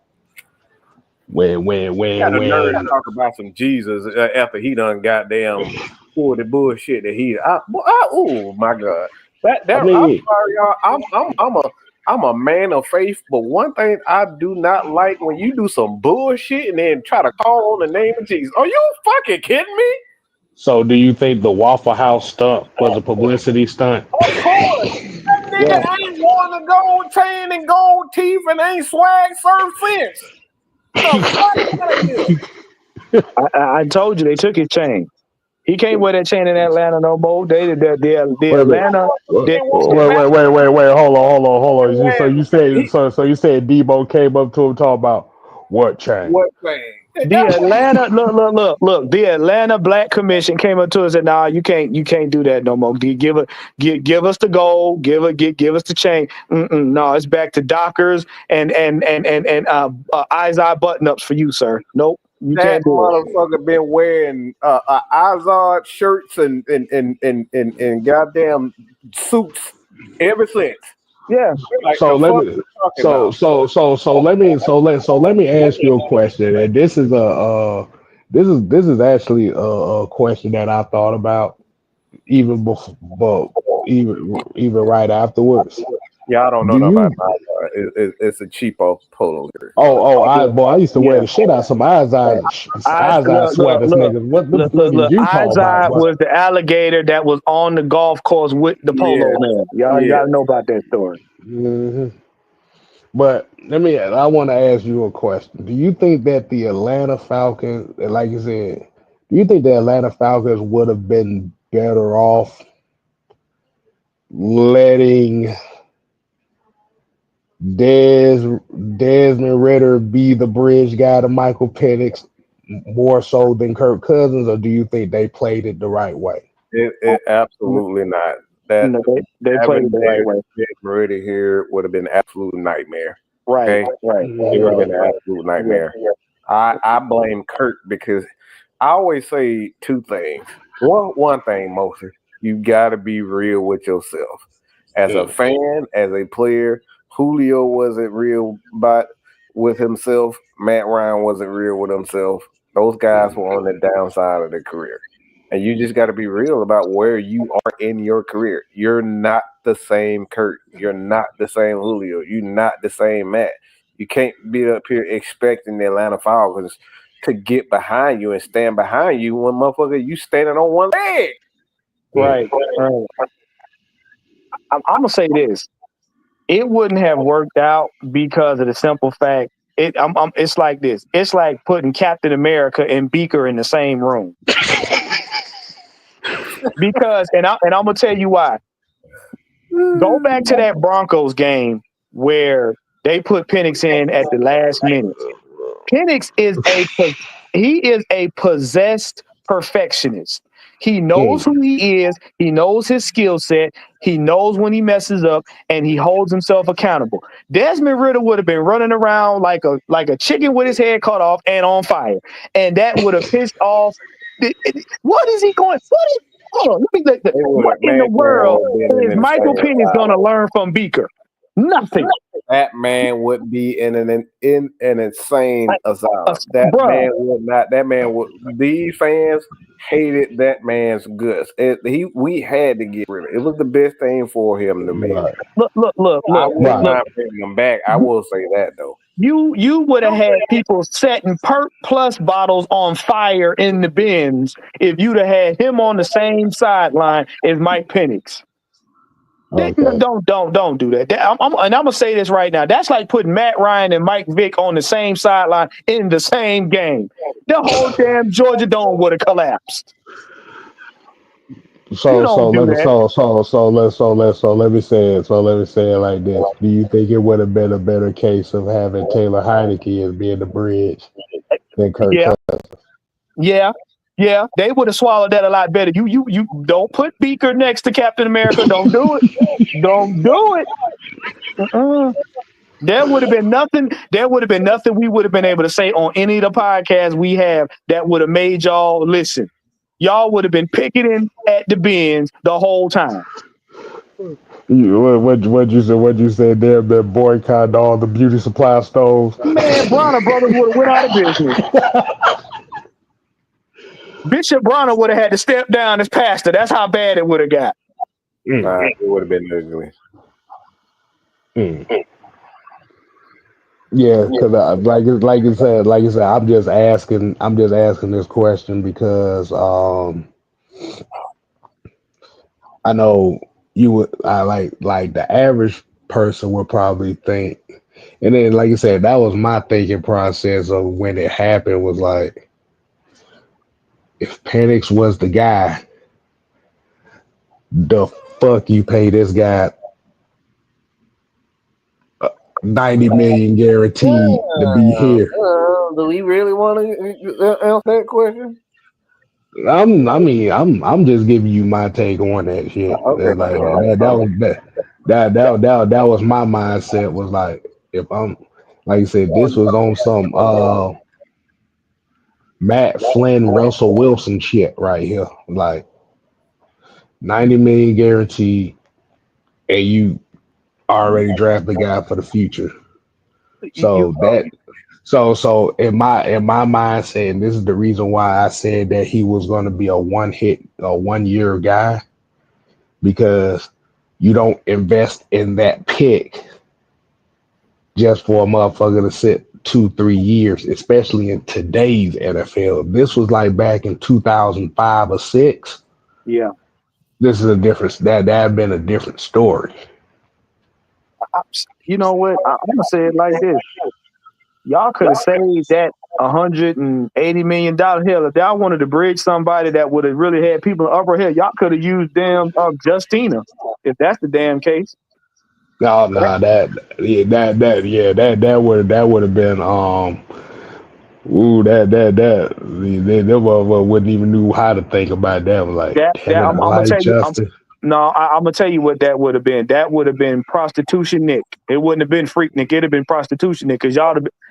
When got a nerve to talk about some Jesus after he done goddamn pulled the bullshit that he. Oh my God! I'm sorry, y'all. I'm a man of faith, but one thing I do not like when you do some bullshit and then try to call on the name of Jesus. Are you fucking kidding me? So, do you think the Waffle House stunt was a publicity stunt? Of course. That nigga ain't worn a gold chain and gold teeth and ain't swag served since. I told you they took his chain. He can't wear that chain in Atlanta no more. The Atlanta. Wait. Hold on. So you said Debo came up to him talking about what chain? What chain? The Atlanta look. The Atlanta Black Commission came up to us and said, "Nah, you can't do that no more. Give us the gold. Give us the chain. No, it's back to Dockers and eyes eye button ups for you, sir. Nope, you that can't do motherfucker been wearing Izod shirts and goddamn suits ever since. Yeah. Like so let me ask you a question, and this is actually a question that I thought about even before, even right afterwards. Yeah, I don't know about it's a cheapo polo shirt. I used to wear the shit out of some Izod sweaters, niggas. What the fuck is you talking about? Was the alligator that was on the golf course with the polo man. Y'all gotta know about that story. Mm-hmm. But I want to ask you a question. Do you think that the Atlanta Falcons, like you said, do you think the Atlanta Falcons would have been better off letting Desmond Ridder be the bridge guy to Michael Penix more so than Kirk Cousins, or do you think they played it the right way? It absolutely not. They played it the right way. Desmond here would have been an absolute nightmare. Right. It would have been an absolute nightmare. I blame Kirk because I always say two things. One thing, mostly, you got to be real with yourself. As a fan, as a player, Julio wasn't real with himself. Matt Ryan wasn't real with himself. Those guys were on the downside of their career. And you just got to be real about where you are in your career. You're not the same Kurt. You're not the same Julio. You're not the same Matt. You can't be up here expecting the Atlanta Falcons to get behind you and stand behind you when, motherfucker, you standing on one leg. Right. I'm going to say this. It wouldn't have worked out because of the simple fact it's like this. It's like putting Captain America and Beaker in the same room. Because and I'm gonna tell you why. Go back to that Broncos game where they put Penix in at the last minute. Penix is a possessed perfectionist. He knows who he is. He knows his skill set. He knows when he messes up, and he holds himself accountable. Desmond Ridder would have been running around like a chicken with his head cut off and on fire, and that would have pissed off What is he going? Hold on, let me. What in the world is Michael Penix going to learn from Beaker? Nothing. That man would be in an insane asylum. That man would not. That man would. These fans hated that man's guts. We had to get rid of it. It was the best thing for him to me. Right. Look. I would not bring him back. I will say that though. You would have had people setting Perk Plus bottles on fire in the bins if you'd have had him on the same sideline as Mike Penix. Okay. Don't do that. And I'm gonna say this right now. That's like putting Matt Ryan and Mike Vick on the same sideline in the same game. The whole damn Georgia Dome would have collapsed. So let me say it like this. Do you think it would have been a better case of having Taylor Heineke as being the bridge than Kirk Cousins? Yeah, they would have swallowed that a lot better. You don't put Beaker next to Captain America. Don't do it. Don't do it. There would have been nothing. There would have been nothing we would have been able to say on any of the podcasts we have that would have made y'all listen. Y'all would have been picketing at the bins the whole time. What you said there, been boycotting all the beauty supply stores. Man, Bronner Brothers would have went out of business. Bishop Bronner would have had to step down as pastor. That's how bad it would have got. It would have been ugly. Yeah, because like you said, I'm just asking this question because I know you would. I like the average person would probably think, and then like you said, that was my thinking process of when it happened was like, if Penix was the guy, the fuck you pay this guy $90 million guaranteed to be here. Do we really want to answer that question? I'm just giving you my take on that shit. Okay. That was my mindset. Was like, if I'm, like you said, this was on some Matt Flynn, Russell Wilson shit right here. Like $90 million guaranteed, and you already draft the guy for the future. So in my mindset, and this is the reason why I said that he was going to be a 1 year guy, because you don't invest in that pick just for a motherfucker to sit 2-3 years, especially in today's NFL. This was like back in 2005 or 6. Yeah, this is a difference. That had been a different story. You know what? I'm gonna say it like this: y'all could have saved that $180 million. Hell, if y'all wanted to bridge somebody that would have really had people in upper hill, y'all could have used damn Justina, if that's the damn case. No, that would have been they wouldn't even knew how to think about that. Like I'm gonna tell you. I'm gonna tell you what that would have been. That would have been prostitution Nick. It wouldn't have been freak Nick. It'd have been prostitution Nick, because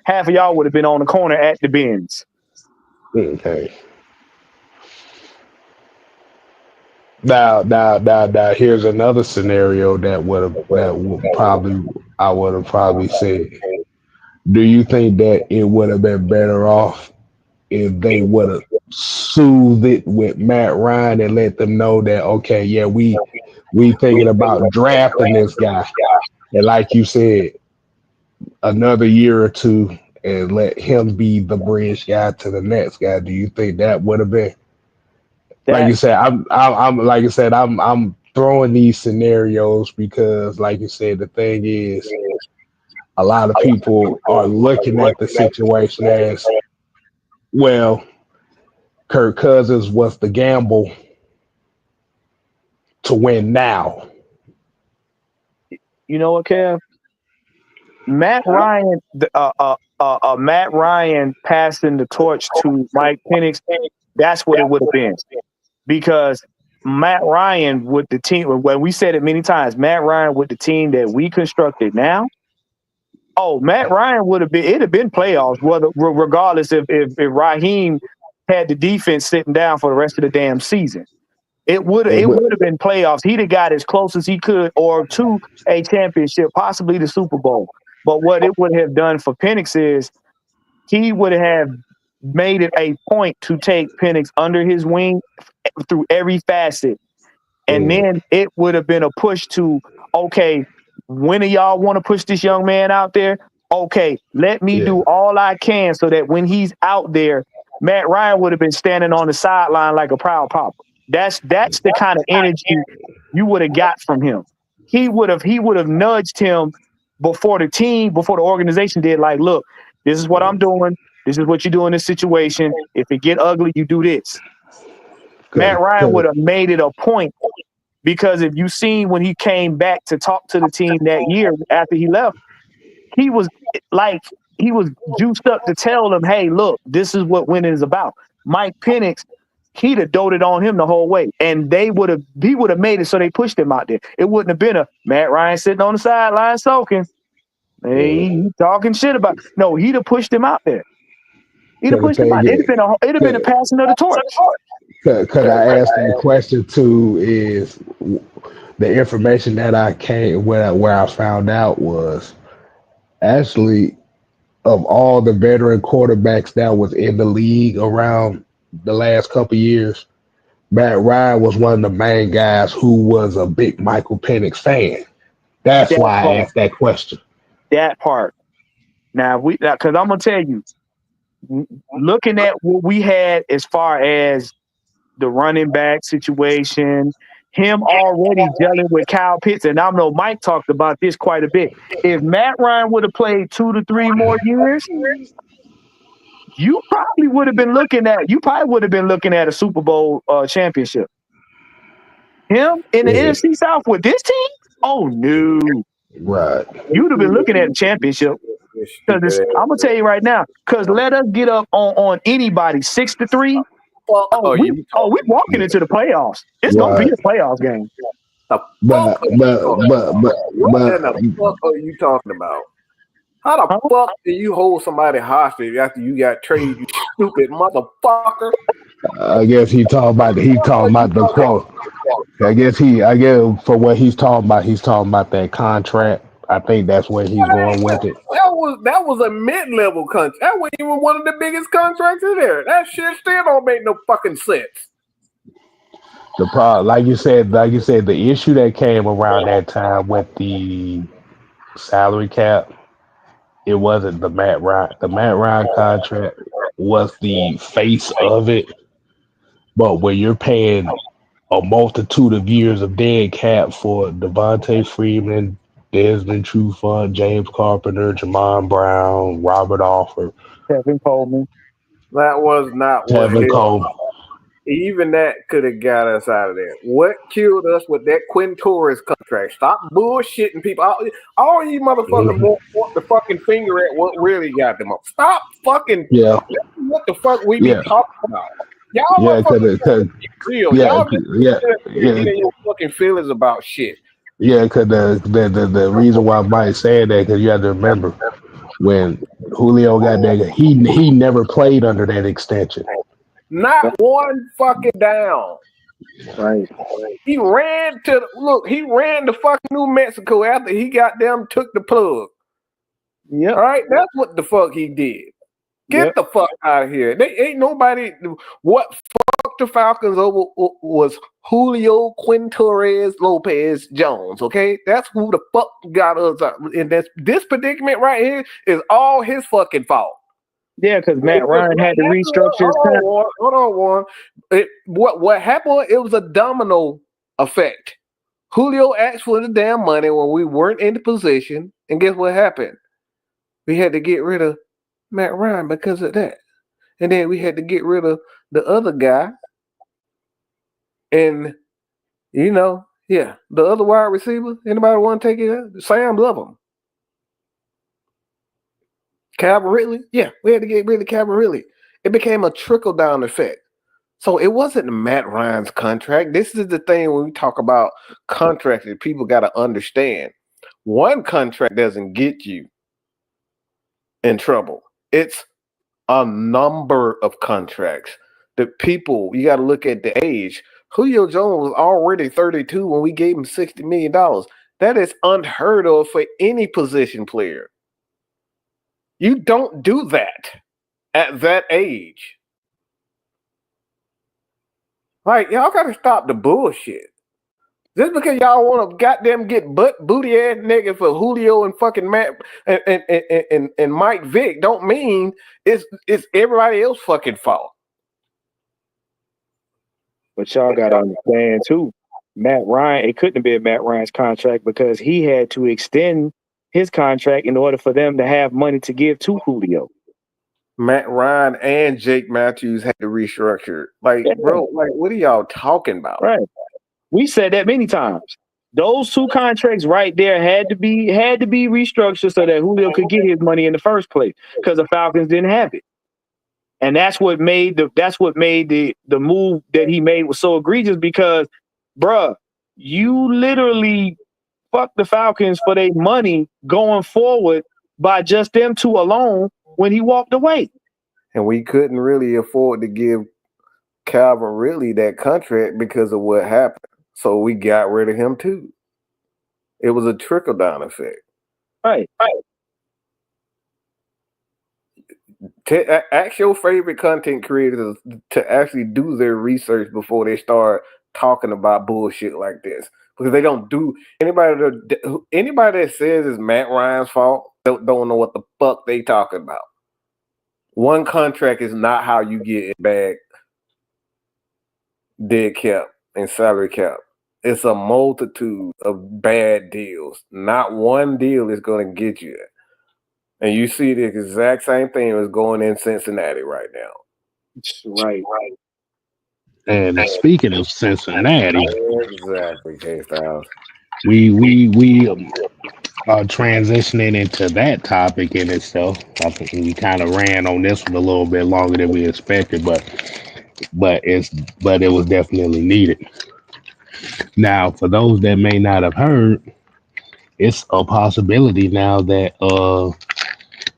half of y'all would have been on the corner at the bins. Okay. Now, here's another scenario I would have probably said. Do you think that it would have been better off if they would have soothed it with Matt Ryan and let them know that, okay, yeah, we thinking about drafting this guy, and like you said, another year or two, and let him be the bridge guy to the next guy? Do you think that would have been? Like you said, I'm throwing these scenarios because, like you said, the thing is, a lot of people are looking at the situation as, well, Kirk Cousins was the gamble to win now. You know what, Kev? Matt Ryan passing the torch to Mike Penix, that's what it would have been. Because Matt Ryan with the team, when we said it many times, Matt Ryan with the team that we constructed now, Matt Ryan it'd have been playoffs, regardless if Raheem had the defense sitting down for the rest of the damn season. It would have been playoffs. He'd have got as close as he could, or to a championship, possibly the Super Bowl. But what it would have done for Penix is he would have made it a point to take Penix under his wing through every facet. And then it would have been a push to, okay, when do y'all want to push this young man out there? Okay, let me do all I can so that when he's out there, Matt Ryan would have been standing on the sideline like a proud papa. That's the kind of energy you would have got from him. He would have nudged him before the organization did, like, look, this is what I'm doing. This is what you do in this situation. If it get ugly, you do this. Matt Ryan would have made it a point, because if you seen when he came back to talk to the team that year after he left, he was juiced up to tell them, hey, look, this is what winning is about. Mike Penix, he'd have doted on him the whole way, and he would have made it so they pushed him out there. It wouldn't have been a Matt Ryan sitting on the sideline soaking. Hey, he talking shit about. No, he'd have pushed him out there. He'd have pushed him out. It'd have been a passing of the torch. Could I ask that question too? Is the information that where I found out was actually, of all the veteran quarterbacks that was in the league around the last couple of years, Matt Ryan was one of the main guys who was a big Michael Penix fan. That's why I asked that question. That part. Now, because I'm gonna tell you, looking at what we had as far as the running back situation, him already gelling with Kyle Pitts, and I know Mike talked about this quite a bit. If Matt Ryan would have played 2 to 3 more years, you probably would have been looking at a Super Bowl championship. Him in the NFC South with this team? Oh no. Right. You'd have been looking at a championship. Because I'm gonna tell you right now, because let us get up on anybody 6-3. We walking into the playoffs. It's gonna be a playoffs game. What in the fuck are you talking about? How the fuck do you hold somebody hostage after you got traded, you stupid motherfucker? I guess he talking about the quote. I guess for what he's talking about that contract. I think that's where he's going with it. That was a mid-level contract. That wasn't even one of the biggest contracts in there. That shit still don't make no fucking sense. The problem, like you said, the issue that came around that time with the salary cap, it wasn't the Matt Ryan. The Matt Ryan contract was the face of it. But when you're paying a multitude of years of dead cap for Devontae Freeman, Desmond Trufant, James Carpenter, Jamon Brown, Robert Alford, Kevin Coleman. That was not Kevin Coleman. Even that could have got us out of there. What killed us with that Quinn Torres contract? Stop bullshitting people. All you motherfuckers want the fucking finger at what really got them up. Stop fucking. Yeah. What the fuck we be talking about? Y'all real. Y'all your fucking feelings about shit. Yeah, because the reason why Mike's saying that, because you have to remember when Julio got that, he never played under that extension. Not one fucking down. Right. He ran to fucking New Mexico after he got them took the plug. Yeah. All right, that's what the fuck he did. Get the fuck out of here. They ain't nobody. What fucked the Falcons over was Julio Quintores Lopez Jones. Okay, that's who the fuck got us out. And this predicament right here is all his fucking fault. Yeah, because Matt Ryan had to restructure his contract. Hold on, Warren. What happened? It was a domino effect. Julio asked for the damn money when we weren't in the position, and guess what happened? We had to get rid of Matt Ryan because of that. And then we had to get rid of the other guy. And, the other wide receiver, anybody want to take it? Sam love him. Calvin Ridley? Yeah, we had to get rid of Calvin Ridley. It became a trickle-down effect. So it wasn't Matt Ryan's contract. This is the thing when we talk about contracts that people got to understand. One contract doesn't get you in trouble. It's a number of contracts. the people, you got to look at the age. Julio Jones was already 32 when we gave him $60 million. That is unheard of for any position player. You don't do that at that age. Like, y'all got to stop the bullshit. Just because y'all want to goddamn get booty ass nigga for Julio and fucking Matt and Mike Vick don't mean it's everybody else's fucking fault. But y'all got to understand too, Matt Ryan, it couldn't have been Matt Ryan's contract because he had to extend his contract in order for them to have money to give to Julio. Matt Ryan and Jake Matthews had to restructure. Like, bro, like, what are y'all talking about? Right. We said that many times. Those two contracts right there had to be restructured so that Julio could get his money in the first place because the Falcons didn't have it. And that's what made the move that he made was so egregious because, bruh, you literally fucked the Falcons for their money going forward by just them two alone when he walked away. And we couldn't really afford to give Calvin Ridley that contract because of what happened. So we got rid of him too. It was a trickle-down effect. Right. Ask your favorite content creators to actually do their research before they start talking about bullshit like this, because they don't do. Anybody that says it's Matt Ryan's fault don't know what the fuck they talking about. One contract is not how you get it back. Dead cap and salary cap. It's a multitude of bad deals. Not one deal is going to get you there. And you see the exact same thing that's going in Cincinnati right now. Right. And speaking of Cincinnati, exactly, K-Styles. We are transitioning into that topic in itself. I think we kind of ran on this one a little bit longer than we expected, but it was definitely needed. Now, for those that may not have heard, it's a possibility now that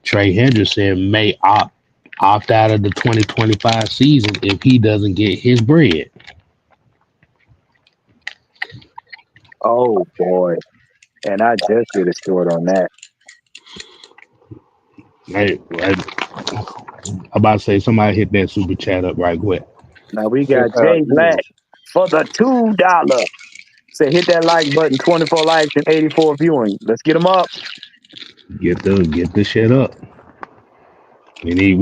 Trey Hendrickson may opt out of the 2025 season if he doesn't get his bread. Oh boy. And I just did a short on that. Hey, I'm about to say somebody hit that super chat up right quick. Now we got Jay Black for the $2. Say hit that like button, 24 likes and 84 viewing. Let's get them up. Get the shit up. We need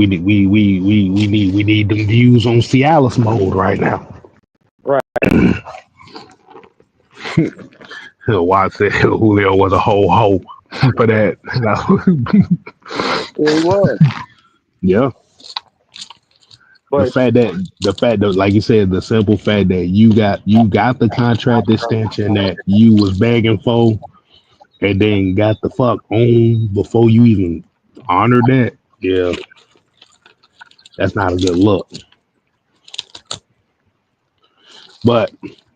them views on Cialis mode right now. Right. Watch said Julio was a whole hoe for that. It was. Yeah. But the fact that, like you said, the simple fact that you got the contract extension that you was begging for, and then got the fuck on before you even honored that. Yeah, that's not a good look. But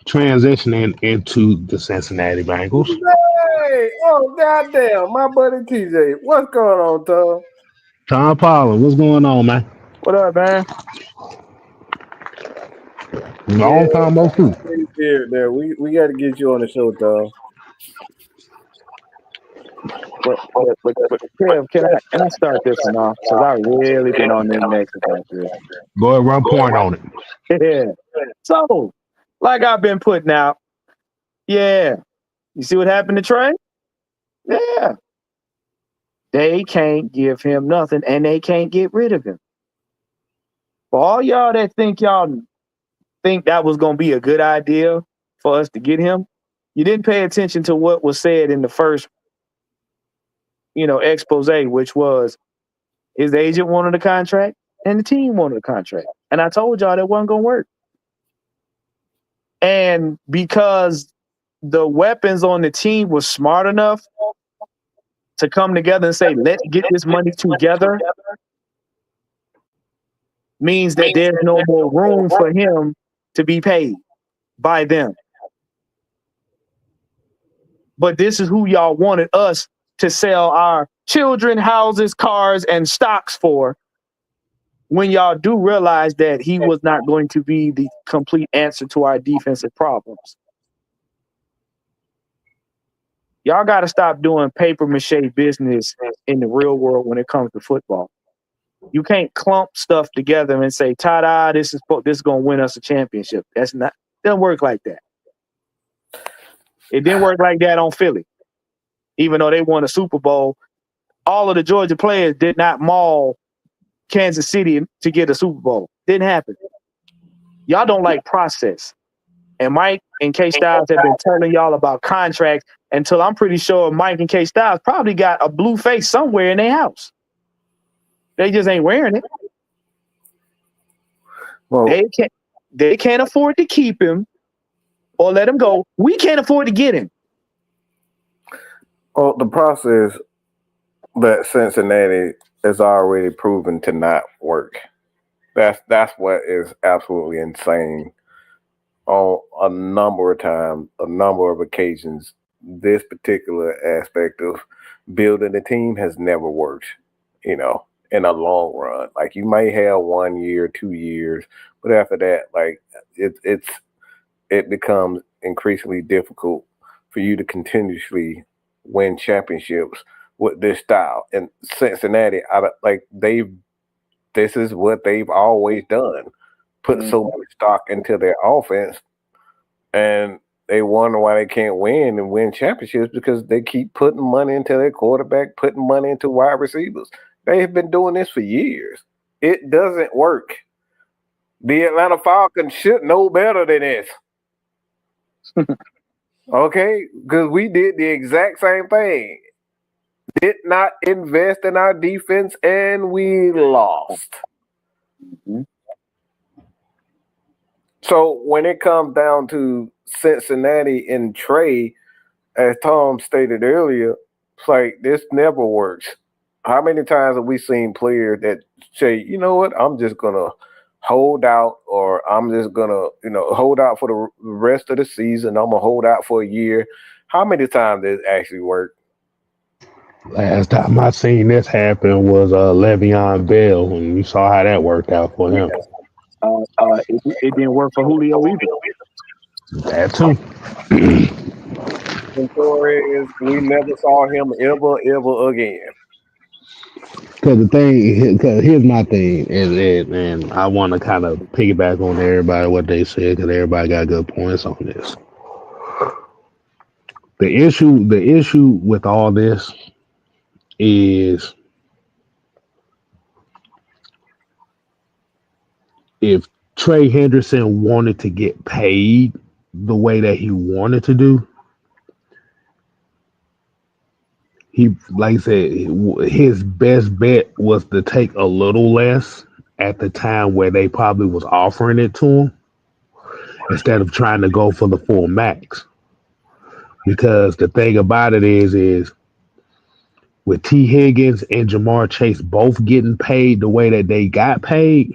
transitioning into the Cincinnati Bengals. Hey, oh goddamn, my buddy TJ, what's going on, Tom? Tom Pollard, what's going on, man? What up, man? Long time no see. There, we got to get you on the show, Tom. But Kev, can I start this one off? Because I really been on them next about this. Go ahead, run point on it. Yeah. So, like I've been putting out, yeah. You see what happened to Trey? Yeah. They can't give him nothing, and they can't get rid of him. For all y'all that think that was going to be a good idea for us to get him, you didn't pay attention to what was said in the first, expose, which was his agent wanted a contract and the team wanted a contract. And I told y'all that wasn't going to work. And because the weapons on the team was smart enough to come together and say, let's get this money together, means that there's no more room for him to be paid by them. But this is who y'all wanted us to sell our children, houses, cars, and stocks for when y'all do realize that he was not going to be the complete answer to our defensive problems. Y'all got to stop doing paper mache business in the real world when it comes to football. You can't clump stuff together and say, "Ta-da! This is going to win us a championship." That's not. It doesn't work like that. It didn't work like that on Philly, even though they won a Super Bowl. All of the Georgia players did not maul Kansas City to get a Super Bowl. Didn't happen. Y'all don't like process. And Mike and K Styles have been telling y'all about contracts until I'm pretty sure Mike and K Styles probably got a blue face somewhere in their house. They just ain't wearing it. Well, they can't afford to keep him or let him go. We can't afford to get him. Well, the process that Cincinnati is already proven to not work. That's what is absolutely insane. On a number of times, a number of occasions, this particular aspect of building a team has never worked, in a long run. Like, you may have 1 year, 2 years, but after that, like, it becomes increasingly difficult for you to continuously win championships with this style. And Cincinnati, this is what they've always done. Put so much stock into their offense, and they wonder why they can't win championships because they keep putting money into their quarterback, putting money into wide receivers. They have been doing this for years. It doesn't work. The Atlanta Falcons should know better than this. Okay? Because we did the exact same thing. Did not invest in our defense, and we lost. Mm-hmm. So when it comes down to Cincinnati and Trey, as Tom stated earlier, it's like this never works. How many times have we seen players that say, you know what, I'm just going to hold out, or I'm just going to, hold out for the rest of the season. I'm going to hold out for a year. How many times did it actually work? Last time I seen this happen was Le'Veon Bell, and you saw how that worked out for him. It didn't work for Julio either. That too. The story is we never saw him ever again. Because here's my thing, and I want to kind of piggyback on everybody what they said, because everybody got good points on this. The issue with all this is if Trey Hendrickson wanted to get paid the way that he wanted to do, he, like I said, his best bet was to take a little less at the time where they probably was offering it to him instead of trying to go for the full max. Because the thing about it is with T. Higgins and Jamar Chase both getting paid the way that they got paid,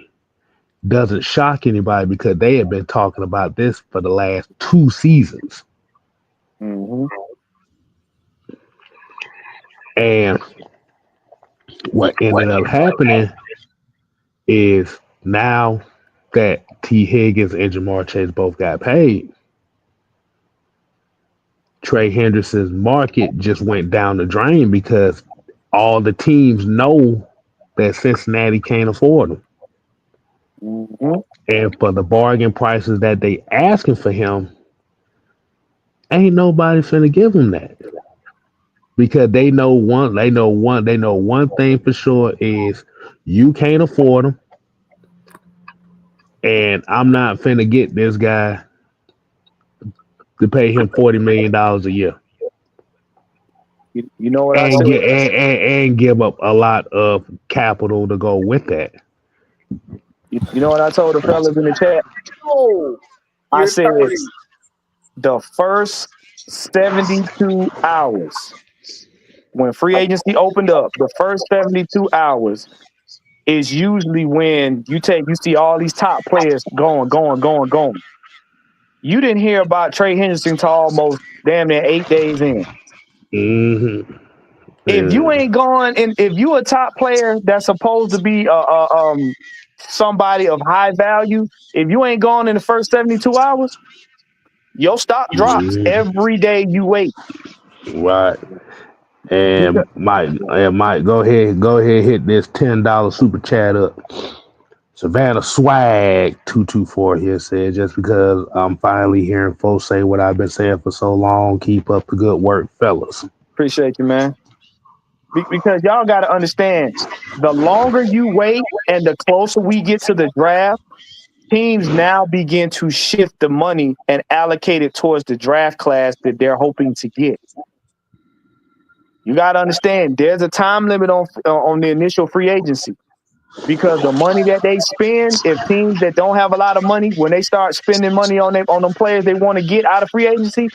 doesn't shock anybody because they have been talking about this for the last 2 seasons. Mm-hmm. And what ended up happening is now that T. Higgins and Jamar Chase both got paid, Trey Hendrickson's market just went down the drain because all the teams know that Cincinnati can't afford him. Mm-hmm. And for the bargain prices that they asking for him, ain't nobody finna give him that. Because they know one thing for sure is you can't afford him. And I'm not finna get this guy to pay him $40 million a year. You know what and I said? And give up a lot of capital to go with that. You know what I told the fellas in the chat? I said the first 72 hours when free agency opened up, the first 72 hours is usually when you see all these top players going. You didn't hear about Trey Hendrickson until almost damn near 8 days in. Mm-hmm. If you ain't gone, and if you a top player that's supposed to be somebody of high value, if you ain't gone in the first 72 hours, your stock drops every day you wait. Right. And Mike, go ahead, hit this $10 super chat up. Savannah Swag 224 here said, just because I'm finally hearing folks say what I've been saying for so long, keep up the good work, fellas. Appreciate you, man. Because y'all got to understand, the longer you wait and the closer we get to the draft, teams now begin to shift the money and allocate it towards the draft class that they're hoping to get. You got to understand, there's a time limit on the initial free agency. Because the money that they spend, if teams that don't have a lot of money, when they start spending money on them players they want to get out of free agency,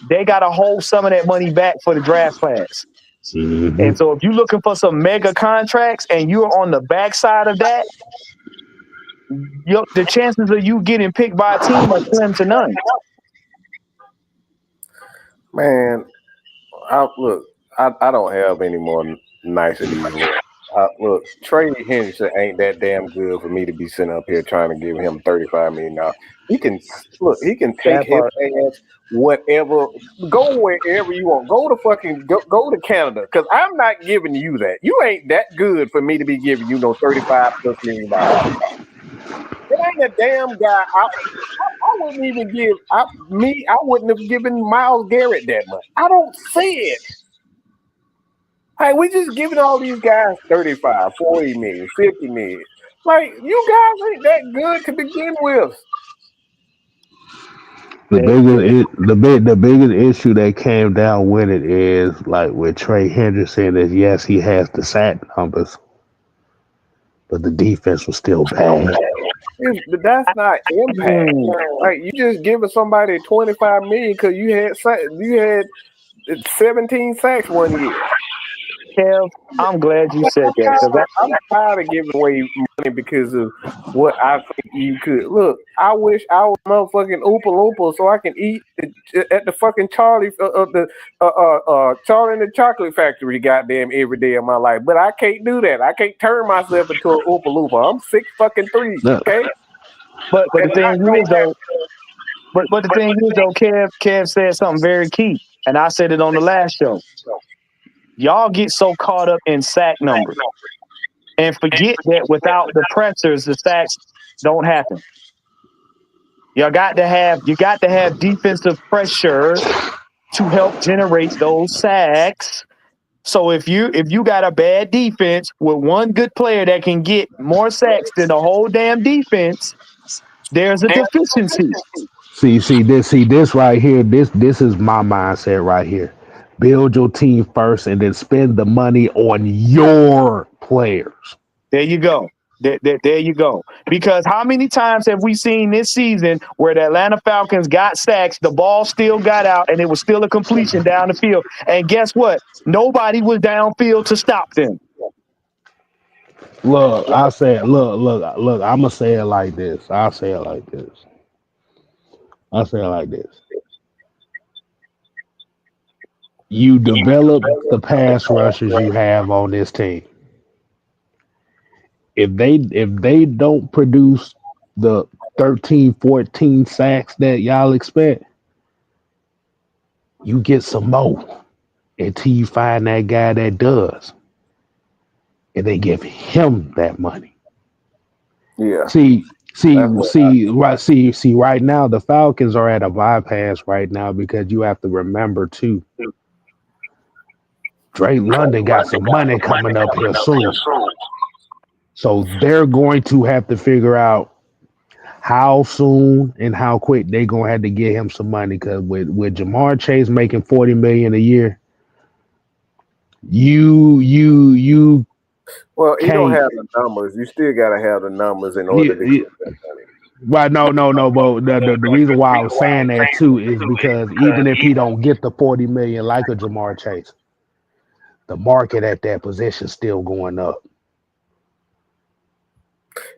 they got to hold some of that money back for the draft class. Mm-hmm. And so if you're looking for some mega contracts and you're on the backside of that, the chances of you getting picked by a team are slim to none. Man, I don't have any more nice of these words. Look, Trey Hendrickson ain't that damn good for me to be sitting up here trying to give him $35 million. He can take his ass whatever, go wherever you want. Go to Canada, because I'm not giving you that. You ain't that good for me to be giving you no $35+ million. It ain't a damn guy. I wouldn't even give I wouldn't have given Myles Garrett that much. I don't see it. Hey, we just giving all these guys 35, 40 million, 50 million. Like, you guys ain't that good to begin with. The biggest issue that came down with it is, like with Trey Hendrickson, is yes, he has the sack numbers, but the defense was still bad. But that's not impact. Like, you just giving somebody 25 million because you had 17 sacks one year. Kev, I'm glad you said that. I'm tired of giving away money because of what I think you could. Look, I wish I was motherfucking Oompa Loompa so I can eat at the fucking Charlie and the Chocolate Factory goddamn every day of my life. But I can't do that. I can't turn myself into an Oompa Loompa. I'm 6'3", okay? But the thing is though, but the thing is though, Kev said something very key, and I said it on the last show. Y'all get so caught up in sack numbers and forget that without the pressures, the sacks don't happen. You got to have defensive pressure to help generate those sacks. So if you got a bad defense with one good player that can get more sacks than the whole damn defense, there's a deficiency. See this right here. This is my mindset right here. Build your team first and then spend the money on your players. There you go. There you go. Because how many times have we seen this season where the Atlanta Falcons got sacks, the ball still got out, and it was still a completion down the field? And guess what? Nobody was downfield to stop them. Look, I said, look, I'm going to say it like this. I'll say it like this. You develop the pass rushers you have on this team. If they don't produce the 13, 14 sacks that y'all expect, you get some more until you find that guy that does. And they give him that money. Yeah. See, right now the Falcons are at a bypass right now because you have to remember too. Drake London got some money coming up here soon. So they're going to have to figure out how soon and how quick they're going to have to get him some money, because with Jamar Chase making $40 million a year, you well, you don't have the numbers. You still got to have the numbers in order to get that money. Right, no. But the reason why I was saying that too is because even if he don't get the $40 million like a Jamar Chase, the market at that position still going up.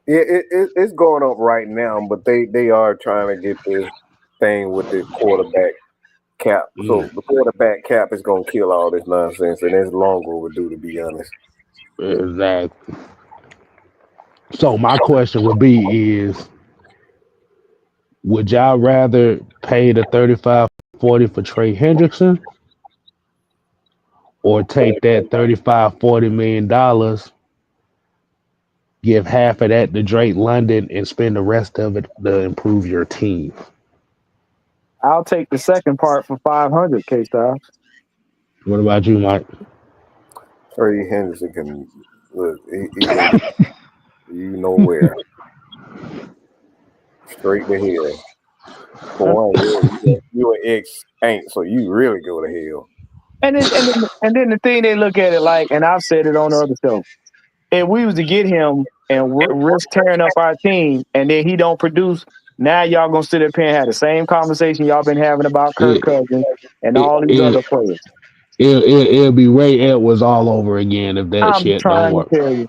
Yeah, it's going up right now, but they are trying to get this thing with the quarterback cap. So the quarterback cap is going to kill all this nonsense, and it's long overdue, to be honest. Exactly. So my question would be is, would y'all rather pay the 35-40 for Trey Hendrickson or take that $35-40 million, give half of that to Drake London and spend the rest of it to improve your team? I'll take the second part for 500, K-Styles. What about you, Mike? Trey Henderson can look. He can you know where straight to hell. For one, you an ex ain't, so you really go to hell. And then the thing they look at it like, and I've said it on the other show, if we was to get him and risk tearing up our team, and then he don't produce, now y'all gonna sit up here and have the same conversation y'all been having about Kirk Cousins and all these other players. It'll be Ray Edwards all over again if that shit don't work. To tell you,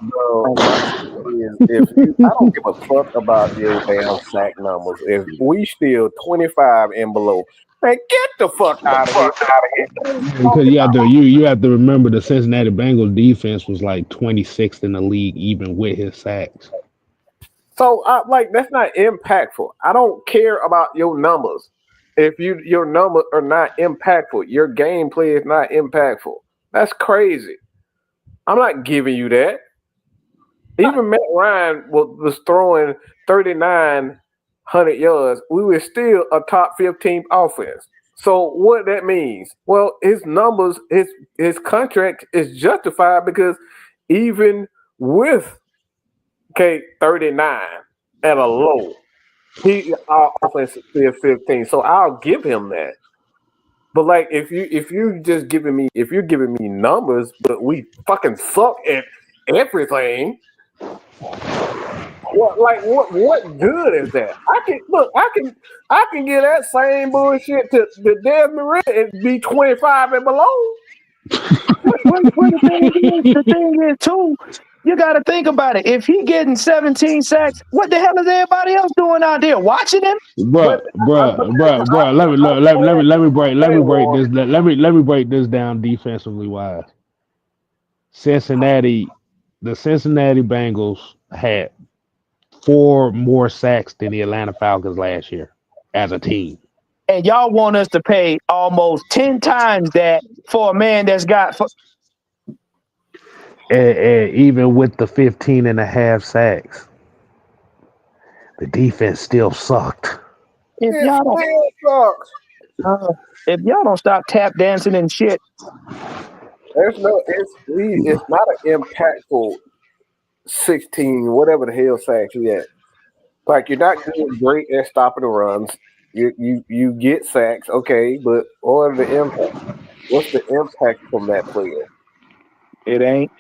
if I don't give a fuck about your damn sack numbers. If we still 25 and below, man, get the fuck out of here. Because you have to remember the Cincinnati Bengals defense was like 26th in the league, even with his sacks. So that's not impactful. I don't care about your numbers. If your numbers are not impactful, your gameplay is not impactful. That's crazy. I'm not giving you that. Even Matt Ryan was throwing 3,900 yards. We were still a top 15 offense. So what that means? Well, his numbers, his contract is justified because even with 39 at a low, our offense is still 15. So I'll give him that. But like if you're giving me numbers, but we fucking suck at everything. What good is that? I can get that same bullshit to Desmond Ridder and be 25 and below. The thing is too, you got to think about it. If he getting 17 sacks, what the hell is everybody else doing out there watching him? Bruh. Let me break this down defensively wise. The Cincinnati Bengals had 4 more sacks than the Atlanta Falcons last year as a team. And y'all want us to pay almost 10 times that for a man that's got. And even with the 15.5 sacks, the defense still sucked. If y'all don't stop tap dancing and shit, it's not an impactful 16, whatever the hell sacks you at. Like you're not doing great at stopping the runs. You get sacks, okay, but what are the impact? What's the impact from that player? It ain't.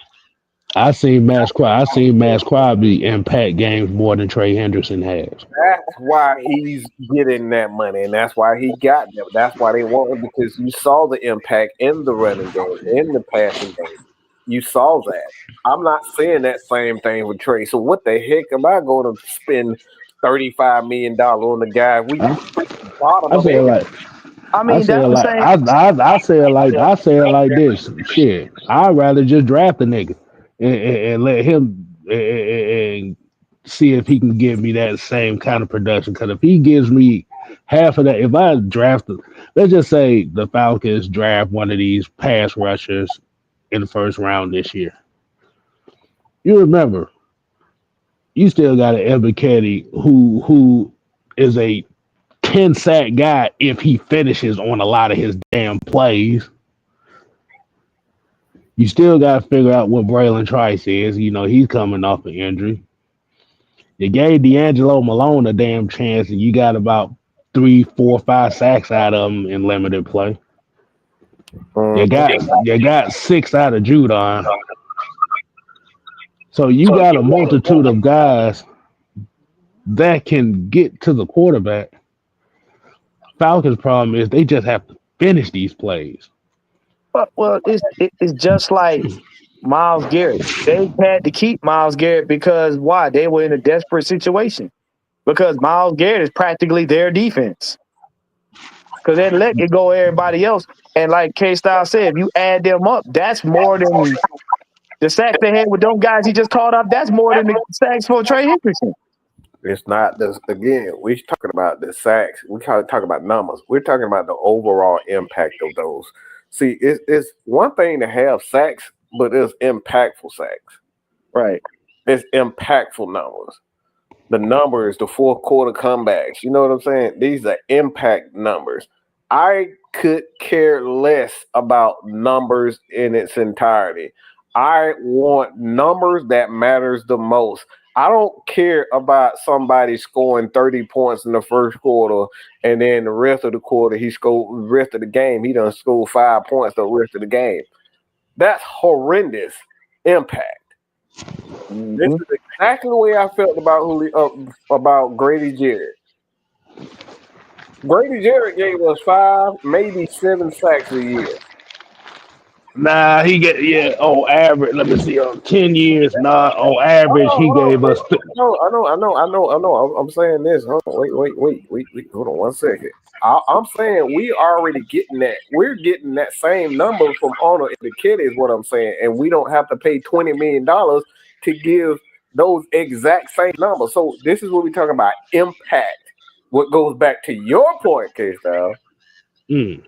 I seen Max Crosby impact games more than Trey Hendrickson has. That's why he's getting that money, and that's why he got them. That's why they want him, because you saw the impact in the running game, in the passing game. You saw that. I'm not saying that same thing with Trey. So what the heck am I going to spend $35 million on the guy? I say it like this. Shit, I'd rather just draft a nigga and let him and see if he can give me that same kind of production. Because if he gives me half of that, if I draft, let's just say the Falcons draft one of these pass rushers in the first round this year. You remember, you still got an Ebiketie who is a 10 sack guy if he finishes on a lot of his damn plays. You still got to figure out what Braylon Trice is. You know, he's coming off an injury. You gave D'Angelo Malone a damn chance, and you got about 3, 4, 5 sacks out of him in limited play. You got 6 out of Judon. So you got a multitude of guys that can get to the quarterback. Falcons' problem is they just have to finish these plays. Well, it's just like Myles Garrett. They had to keep Myles Garrett because why? They were in a desperate situation. Because Myles Garrett is practically their defense. Because they let it go everybody else. And like K-Style said, if you add them up, that's more than The sacks they had with those guys he just called up, that's more than the sacks for Trey Hendrickson. It's not this again. We're talking about the sacks. We talk about numbers. We're talking about the overall impact of those. See, it's one thing to have sacks, but it's impactful sacks. Right. It's impactful numbers. The numbers, the fourth quarter comebacks. You know what I'm saying? These are impact numbers. I could care less about numbers in its entirety. I want numbers that matters the most. I don't care about somebody scoring 30 points in the first quarter and then the rest of the quarter the rest of the game he done scored 5 points the rest of the game. That's horrendous impact. Mm-hmm. This is exactly the way I felt about Grady Jarrett. Grady Jarrett gave us 5, maybe 7 sacks a year. Nah, he get on average. Let me see, on 10 years. Nah, on average, he gave us. I know. I'm saying this. Hold on, wait. Hold on 1 second. I'm saying we already getting that. We're getting that same number from Arnold and the kid is what I'm saying, and we don't have to pay $20 million to give those exact same numbers. So this is what we're talking about impact. What goes back to your point, K-Style. You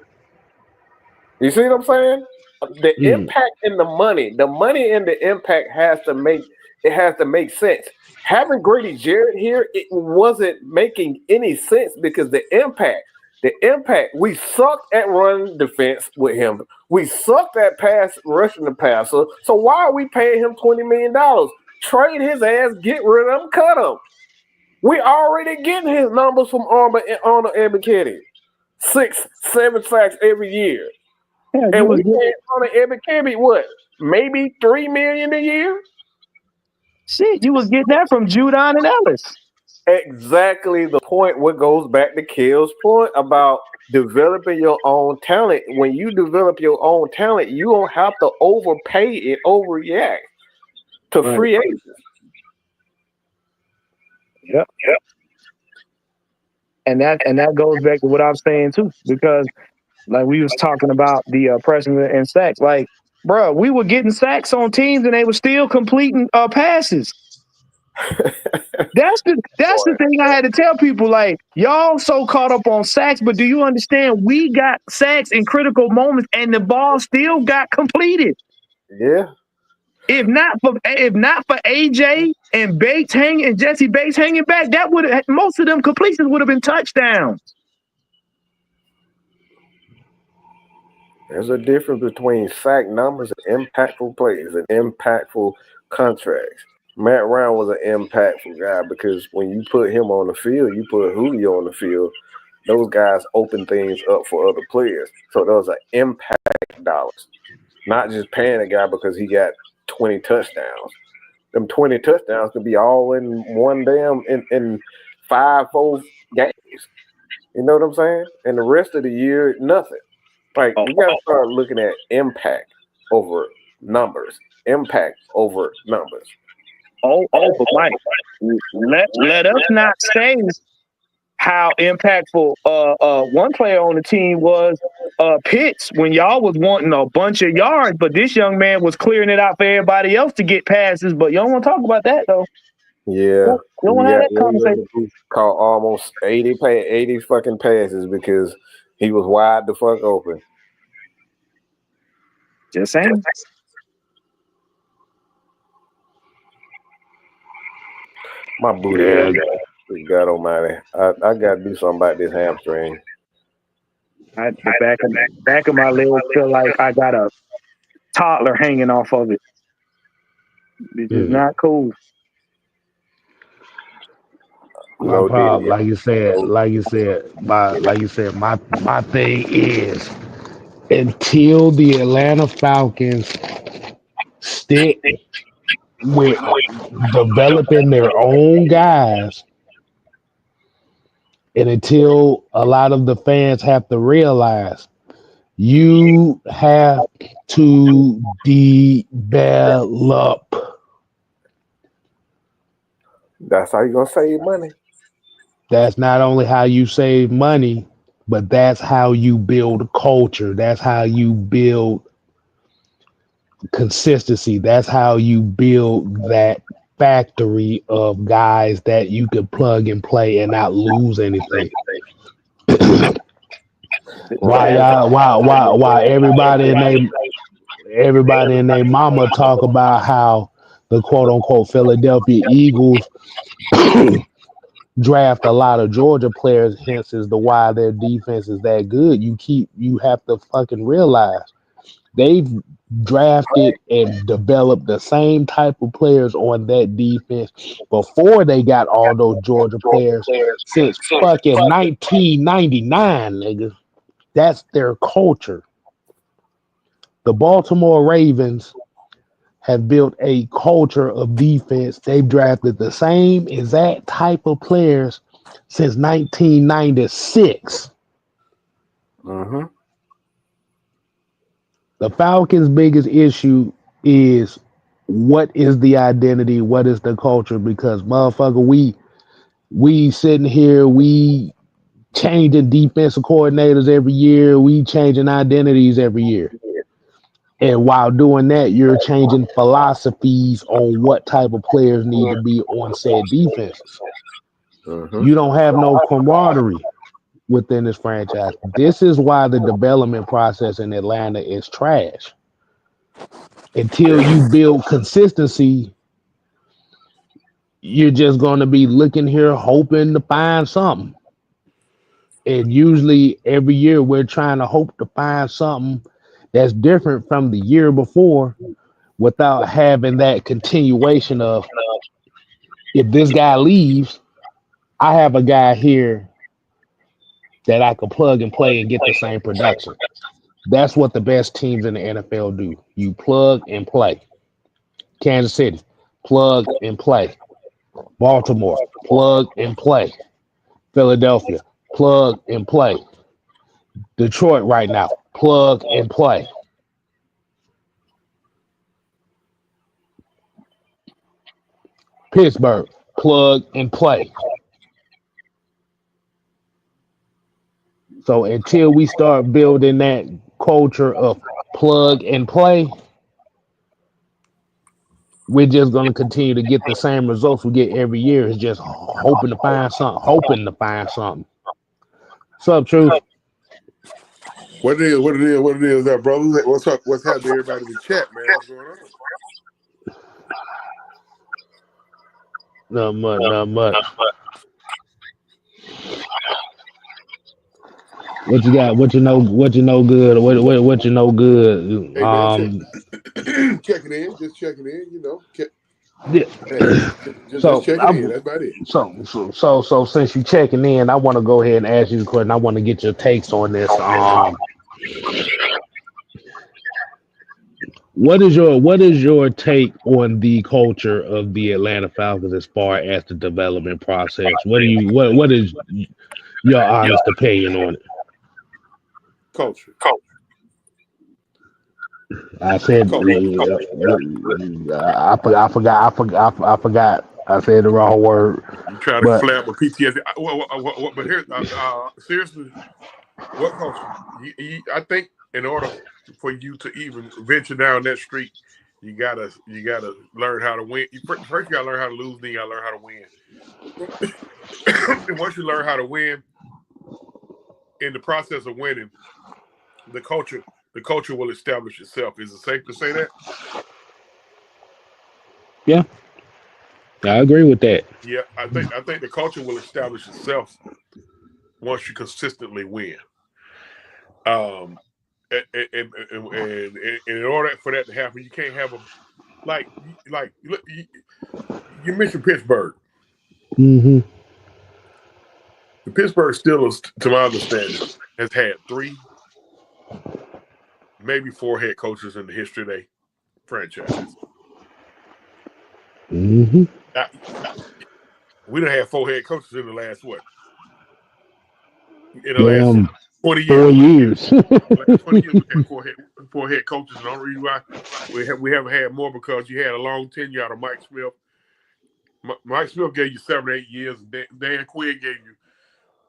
see what I'm saying? The impact and the money and the impact has to make sense. Having Grady Jarrett here, it wasn't making any sense because the impact, we sucked at running defense with him. We sucked at rushing the passer. So why are we paying him $20 million? Trade his ass, get rid of him, cut him. We already getting his numbers from Arnold and McKinney. 6, 7 sacks every year. Yeah, and we paying Arnold and McKinney what? Maybe $3 million a year? Shit, you was getting that from Judon and Ellis. Exactly the point. What goes back to Kale's point about developing your own talent. When you develop your own talent, you don't have to overpay and overreact to free agents. Yep. And that goes back to what I'm saying too, because like we was talking about the pressing and sacks. Like, bro, we were getting sacks on teams and they were still completing passes. That's the thing I had to tell people. Like, y'all so caught up on sacks, but do you understand? We got sacks in critical moments, and the ball still got completed. Yeah. If not for AJ and Bates and Jesse Bates hanging back, that would most of them completions would have been touchdowns. There's a difference between sack numbers and impactful plays and impactful contracts. Matt Ryan was an impactful guy because when you put him on the field, you put Julio on the field, those guys open things up for other players. So those are impact dollars, not just paying a guy because he got 20 touchdowns. Them 20 touchdowns could be all in one damn in 5-4 games. You know what I'm saying? And the rest of the year, nothing. Like, we got to start looking at impact over numbers. Impact over numbers. But Mike, let us not say how impactful one player on the team was Pitts when y'all was wanting a bunch of yards, but this young man was clearing it out for everybody else to get passes. But you don't want to talk about that though. Yeah, you don't want to have that conversation. Caught almost 80 fucking passes because he was wide the fuck open. Just saying. My booty, God almighty. I got to do something about this hamstring. The back of my leg feel like I got a toddler hanging off of it. It's just not cool. My problem, like you said, my thing is until the Atlanta Falcons stick with developing their own guys, and until a lot of the fans have to realize you have to develop. That's how you're going to save money. That's not only how you save money, but that's how you build culture. That's how you build consistency. That's how you build that factory of guys that you could plug and play and not lose anything. Why everybody and their mama talk about how the quote unquote Philadelphia Eagles draft a lot of Georgia players, hence is the why their defense is that good. You have to fucking realize they've drafted and developed the same type of players on that defense before they got all those Georgia players since fucking 1999, nigga. That's their culture. The Baltimore Ravens have built a culture of defense. They've drafted the same exact type of players since 1996. Mm-hmm. The Falcons' biggest issue is what is the identity, what is the culture? Because motherfucker, we sitting here, we changing defensive coordinators every year, we changing identities every year. And while doing that, you're changing philosophies on what type of players need to be on said defenses. Mm-hmm. You don't have no camaraderie within this franchise. This is why the development process in Atlanta is trash. Until you build consistency, you're just going to be looking here hoping to find something. And usually every year we're trying to hope to find something that's different from the year before without having that continuation of, if this guy leaves, I have a guy here that I could plug and play and get the same production. That's what the best teams in the NFL do. You plug and play. Kansas City, plug and play. Baltimore, plug and play. Philadelphia, plug and play. Detroit right now, plug and play. Pittsburgh, plug and play. So until we start building that culture of plug and play, we're just going to continue to get the same results we get every year. It's just hoping to find something. What's up, Truth? What it is, that brother? What's up? What's happening, everybody in the chat, man? What's going on? Not much. What you got? What you know good? What you know good? Hey, man, checking in, just checking in, you know. Yeah. Just checking in. That's about it. So since you checking in, I want to go ahead and ask you a question. I want to get your takes on this. What is your take on the culture of the Atlanta Falcons as far as the development process? What is your honest opinion on it? Culture. I said I forgot. I said the wrong word. You try to flap with PTSD. But here, seriously, what culture? I think in order for you to even venture down that street, you gotta learn how to win. First, you gotta learn how to lose. Then you gotta learn how to win. And once you learn how to win, in the process of winning, the culture will establish itself. Is it safe to say that? Yeah, I agree with that. Yeah, I think the culture will establish itself once you consistently win. And in order for that to happen, you can't have you mentioned Pittsburgh. Mm-hmm. The Pittsburgh Steelers, to my understanding, has had 3, maybe 4 head coaches in the history of their franchise. Mm-hmm. We done had 4 head coaches in the last last 20 years. 4 years. Last 20 years, we had 4 head coaches. And the only reason why we haven't had more because you had a long tenure out of Mike Smith. Mike Smith gave you 7 or 8 years. Dan Quinn gave you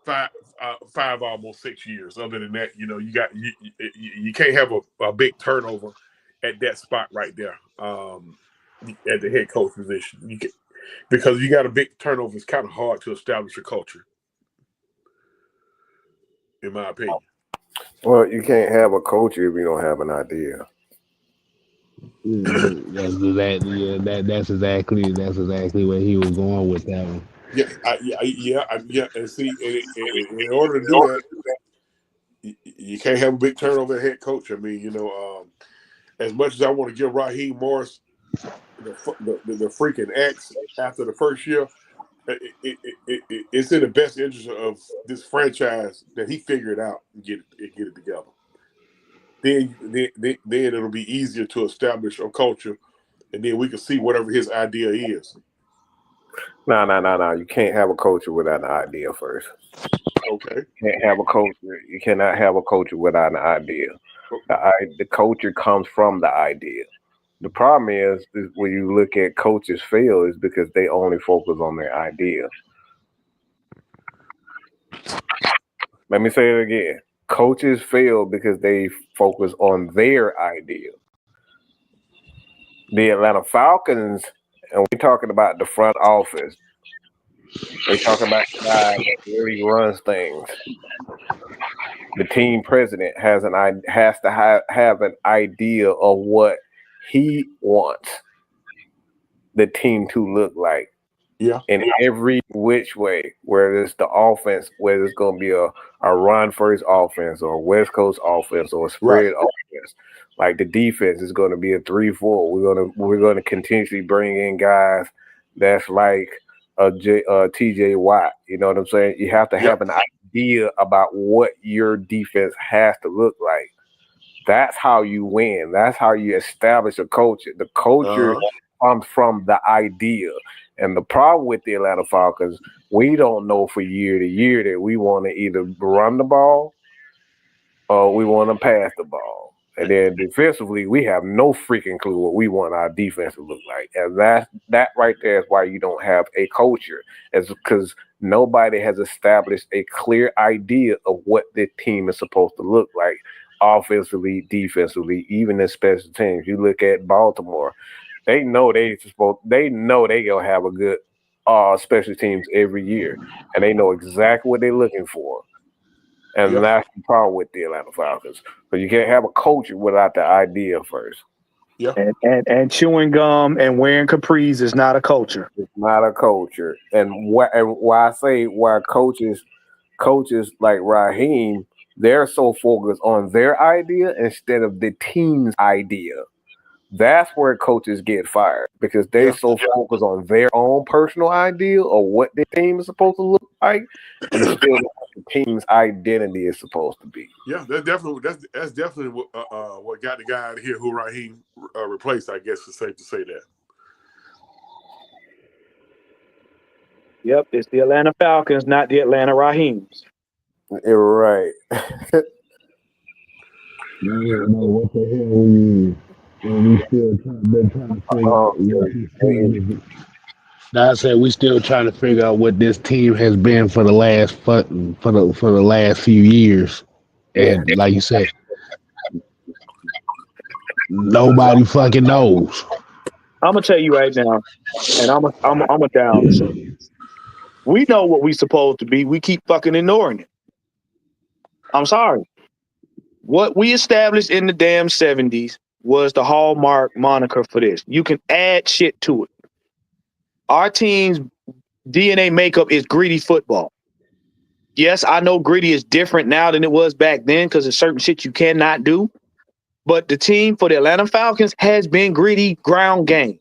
5, almost 6 years. Other than that, you can't have a big turnover at that spot right there, at the head coach position. Because you got a big turnover, it's kind of hard to establish a culture, in my opinion. Well, you can't have a culture if you don't have an idea. That's exactly where he was going with that one. Yeah. And see, in order to do that, you can't have a big turnover at head coach. I mean, as much as I want to give Raheem Morris the freaking X after the first year, it's in the best interest of this franchise that he figure it out and get it together. Then it'll be easier to establish a culture, and then we can see whatever his idea is. No. You can't have a culture without an idea first. Okay. You can't have a culture. You cannot have a culture without an idea. The culture comes from the idea. The problem is when you look at coaches fail is because they only focus on their idea. Let me say it again. Coaches fail because they focus on their idea. The Atlanta Falcons, and we're talking about the front office. We're talking about the guy that really runs things. The team president has to have an idea of what he wants the team to look like. Yeah. In every which way, whether it's the offense, whether it's going to be a run first offense or a West Coast offense or a spread offense. Like the defense is going to be a 3-4. We're going to continuously bring in guys that's like a TJ Watt. You know what I'm saying? You have to have an idea about what your defense has to look like. That's how you win. That's how you establish a culture. The culture comes from the idea. And the problem with the Atlanta Falcons, we don't know for year to year that we want to either run the ball or we want to pass the ball. And then defensively, we have no freaking clue what we want our defense to look like. And that right there is why you don't have a culture. It's because nobody has established a clear idea of what the team is supposed to look like, offensively, defensively, even in special teams. You look at Baltimore. They know they gonna have a good special teams every year, and they know exactly what they're looking for. And that's the problem with the Atlanta Falcons. But you can't have a culture without the idea first. Yeah. And chewing gum and wearing capris is not a culture. It's not a culture. And why I say why coaches like Raheem, they're so focused on their idea instead of the team's idea. That's where coaches get fired because they're so focused on their own personal idea or what their team is supposed to look like, instead of what the team's identity is supposed to be. Yeah, that's definitely what got the guy out of here who Raheem replaced. I guess it's safe to say that. Yep, it's the Atlanta Falcons, not the Atlanta Raheems. You're right. What the hell we still been trying to figure out. I said we still trying to figure out what this team has been for the last few years, and like you said, nobody fucking knows. I'm gonna tell you right now, and I'm a down. We know what we supposed to be. We keep fucking ignoring it. I'm sorry. What we established in the damn 70s was the hallmark moniker for this. You can add shit to it. Our team's DNA makeup is gritty football. Yes, I know gritty is different now than it was back then because there's certain shit you cannot do. But the team for the Atlanta Falcons has been gritty ground game.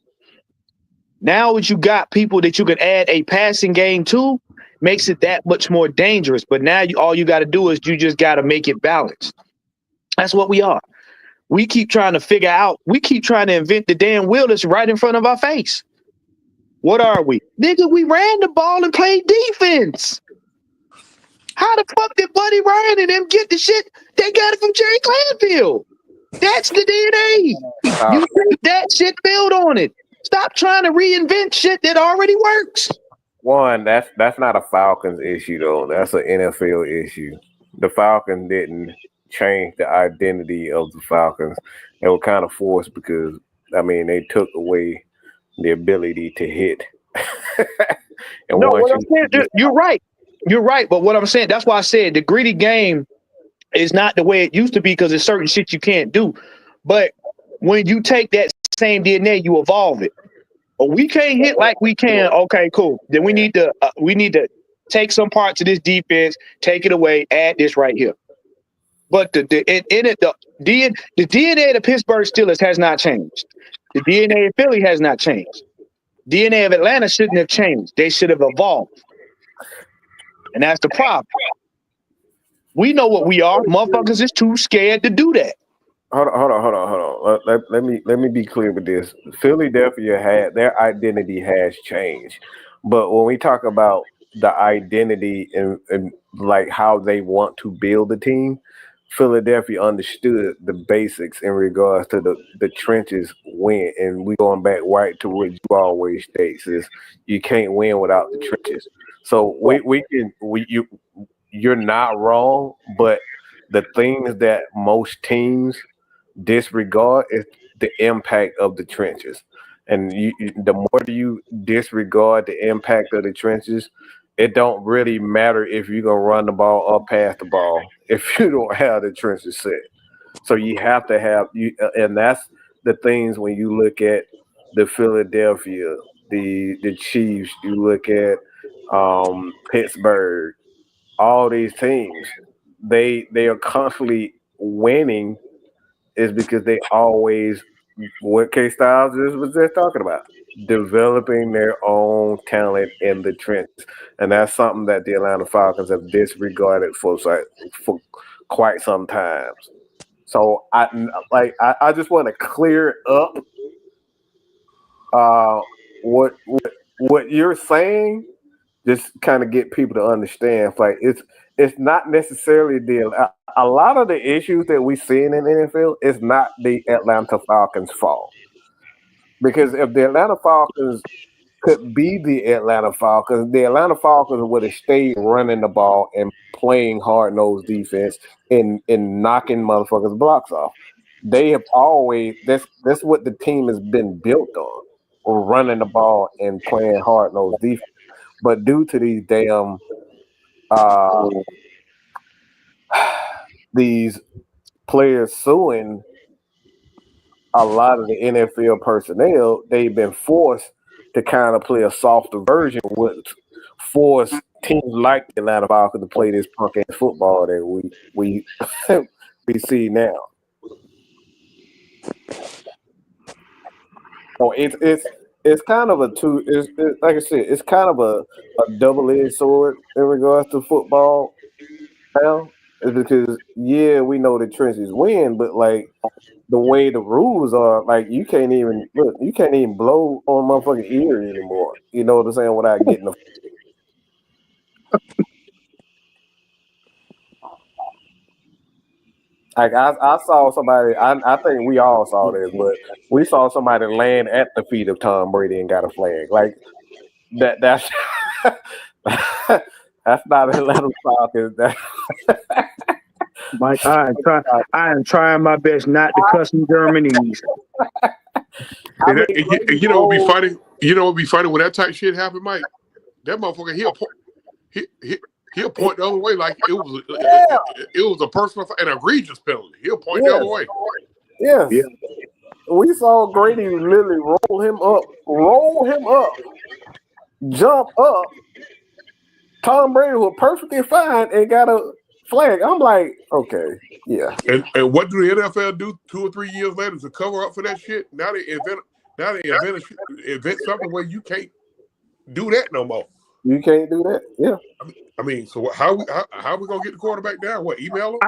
Now that you got people that you can add a passing game to, makes it that much more dangerous. But now all you got to do is you just got to make it balanced. That's what we are. We keep trying to invent the damn wheel that's right in front of our face. What are we? Nigga, we ran the ball and played defense. How the fuck did Buddy Ryan and them get the shit? They got it from Jerry Clanfield. That's the DNA. You think that shit build on it. Stop trying to reinvent shit that already works. One, that's not a Falcons issue, though. That's an NFL issue. The Falcons didn't change the identity of the Falcons. They were kind of forced because they took away the ability to hit. And no, what I'm saying, you're right. You're right. But what I'm saying, that's why I said the gritty game is not the way it used to be because there's certain shit you can't do. But when you take that same DNA, you evolve it. But we can't hit like we can. Okay, cool. Then we need to take some parts of this defense, take it away, add this right here. But the DNA of the Pittsburgh Steelers has not changed. The DNA of Philly has not changed. DNA of Atlanta shouldn't have changed. They should have evolved. And that's the problem. We know what we are. Motherfuckers is too scared to do that. Hold on. Let me be clear with this. Philadelphia their identity has changed. But when we talk about the identity and like how they want to build the team, Philadelphia understood the basics in regards to the trenches win. And we going back right to what you always states is you can't win without the trenches. So you're not wrong, but the things that most teams disregard is the impact of the trenches. And the more you disregard the impact of the trenches, it don't really matter if you're going to run the ball or pass the ball if you don't have the trenches set. So you have to have and that's the things when you look at the Philadelphia, the Chiefs, you look at Pittsburgh, all these teams, they are constantly winning is because they always, what K-Styles was just talking about, developing their own talent in the trenches. And that's something that the Atlanta Falcons have disregarded for quite some time. So I just want to clear up what you're saying, just kind of get people to understand. Like it's not necessarily a lot of the issues that we see in the NFL is not the Atlanta Falcons' fault. Because if the Atlanta Falcons could be the Atlanta Falcons would have stayed running the ball and playing hard-nosed defense and knocking motherfuckers' blocks off. They have always that's what the team has been built on, or running the ball and playing hard-nosed defense. But due to these damn these players suing a lot of the NFL personnel, they've been forced to kind of play a softer version, which force teams like the Atlanta Falcons to play this punk ass football that we see now. So it's kind of it's like I said, it's kind of a double-edged sword in regards to football now. It's because we know the trenches win, but like the way the rules are, like you can't even blow on motherfucking ear anymore. You know what I'm saying? Without getting the like I saw somebody. I think we all saw this, but we saw somebody land at the feet of Tom Brady and got a flag. Like that's that's not Atlanta Falcons. Mike, I am trying my best not to cuss in Germanese. You know what'd be funny? You know what'd be funny when that type shit happened, Mike? That motherfucker, he'll point the other way like it was a personal an egregious penalty. He'll point the other way. Yes. Yeah. We saw Grady literally roll him up, jump up. Tom Brady was perfectly fine and got a flag. I'm like, okay, yeah. And what do the NFL do 2 or 3 years later to cover up for that shit? Now they invent something where you can't do that no more. You can't do that. Yeah. I mean, so how we gonna get the quarterback down? What, email him?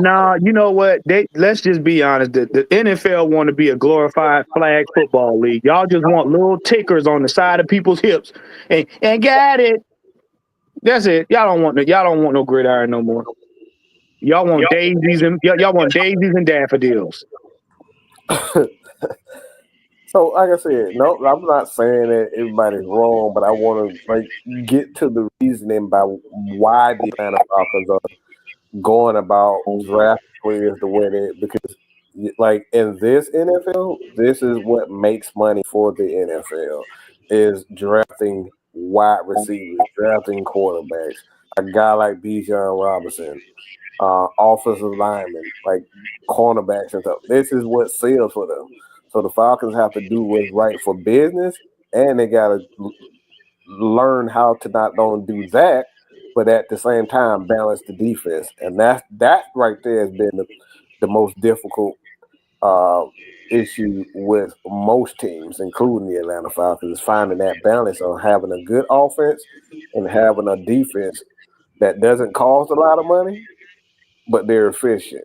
No, you know what? Let's just be honest. The NFL want to be a glorified flag football league. Y'all just want little tickers on the side of people's hips and got it. That's it. Y'all don't want no gridiron no more. Y'all want daisies and daffodils. So, like I said, no, I'm not saying that everybody's wrong, but I want to get to the reasoning by why the Atlanta Falcons are going about drafting players the way they, because like in this NFL, this is what makes money for the NFL is drafting wide receivers, drafting quarterbacks. A guy like Bijan Robinson, offensive linemen, like cornerbacks and stuff. This is what sells for them. So the Falcons have to do what's right for business, and they got to learn how to not only do that, but at the same time balance the defense. And that right there has been the most difficult issue with most teams, including the Atlanta Falcons, is finding that balance of having a good offense and having a defense that doesn't cost a lot of money, but they're efficient.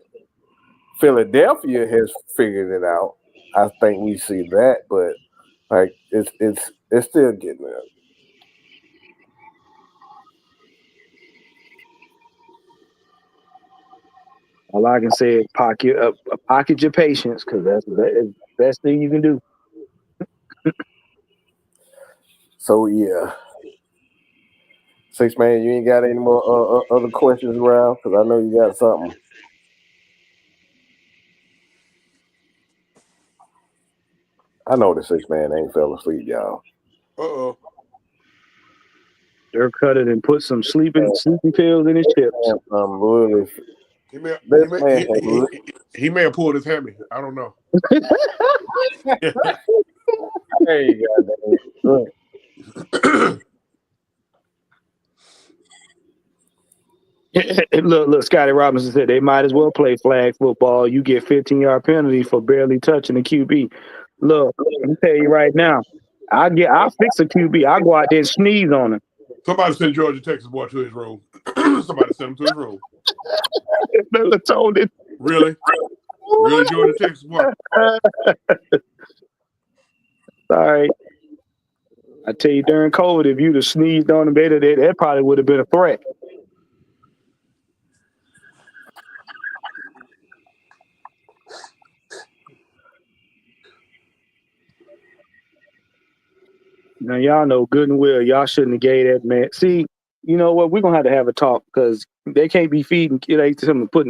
Philadelphia has figured it out. I think we see that, but like it's still getting there. All I can say is pocket your patience, because that's the best thing you can do. So yeah, Six Man, you ain't got any more other questions, Ralph? Because I know you got something. I know the Six Man ain't fell asleep, y'all. They're cut it and put some sleeping pills in his chips. Really, he may have pulled his hammy. I don't know. There you go. Look, Scotty Robinson said they might as well play flag football. You get 15-yard penalty for barely touching the QB. Look, let me tell you right now, I'll fix a QB. I'll go out there and sneeze on him. Somebody send Georgia Texas boy to his room. Somebody send him to his room. Never told it. Really, Georgia Texas boy. Sorry. I tell you, during COVID, if you'd have sneezed on him, that probably would have been a threat. Now, y'all know good and well, y'all shouldn't have gave that man. See, you know what? We're going to have a talk, because they can't be feeding putting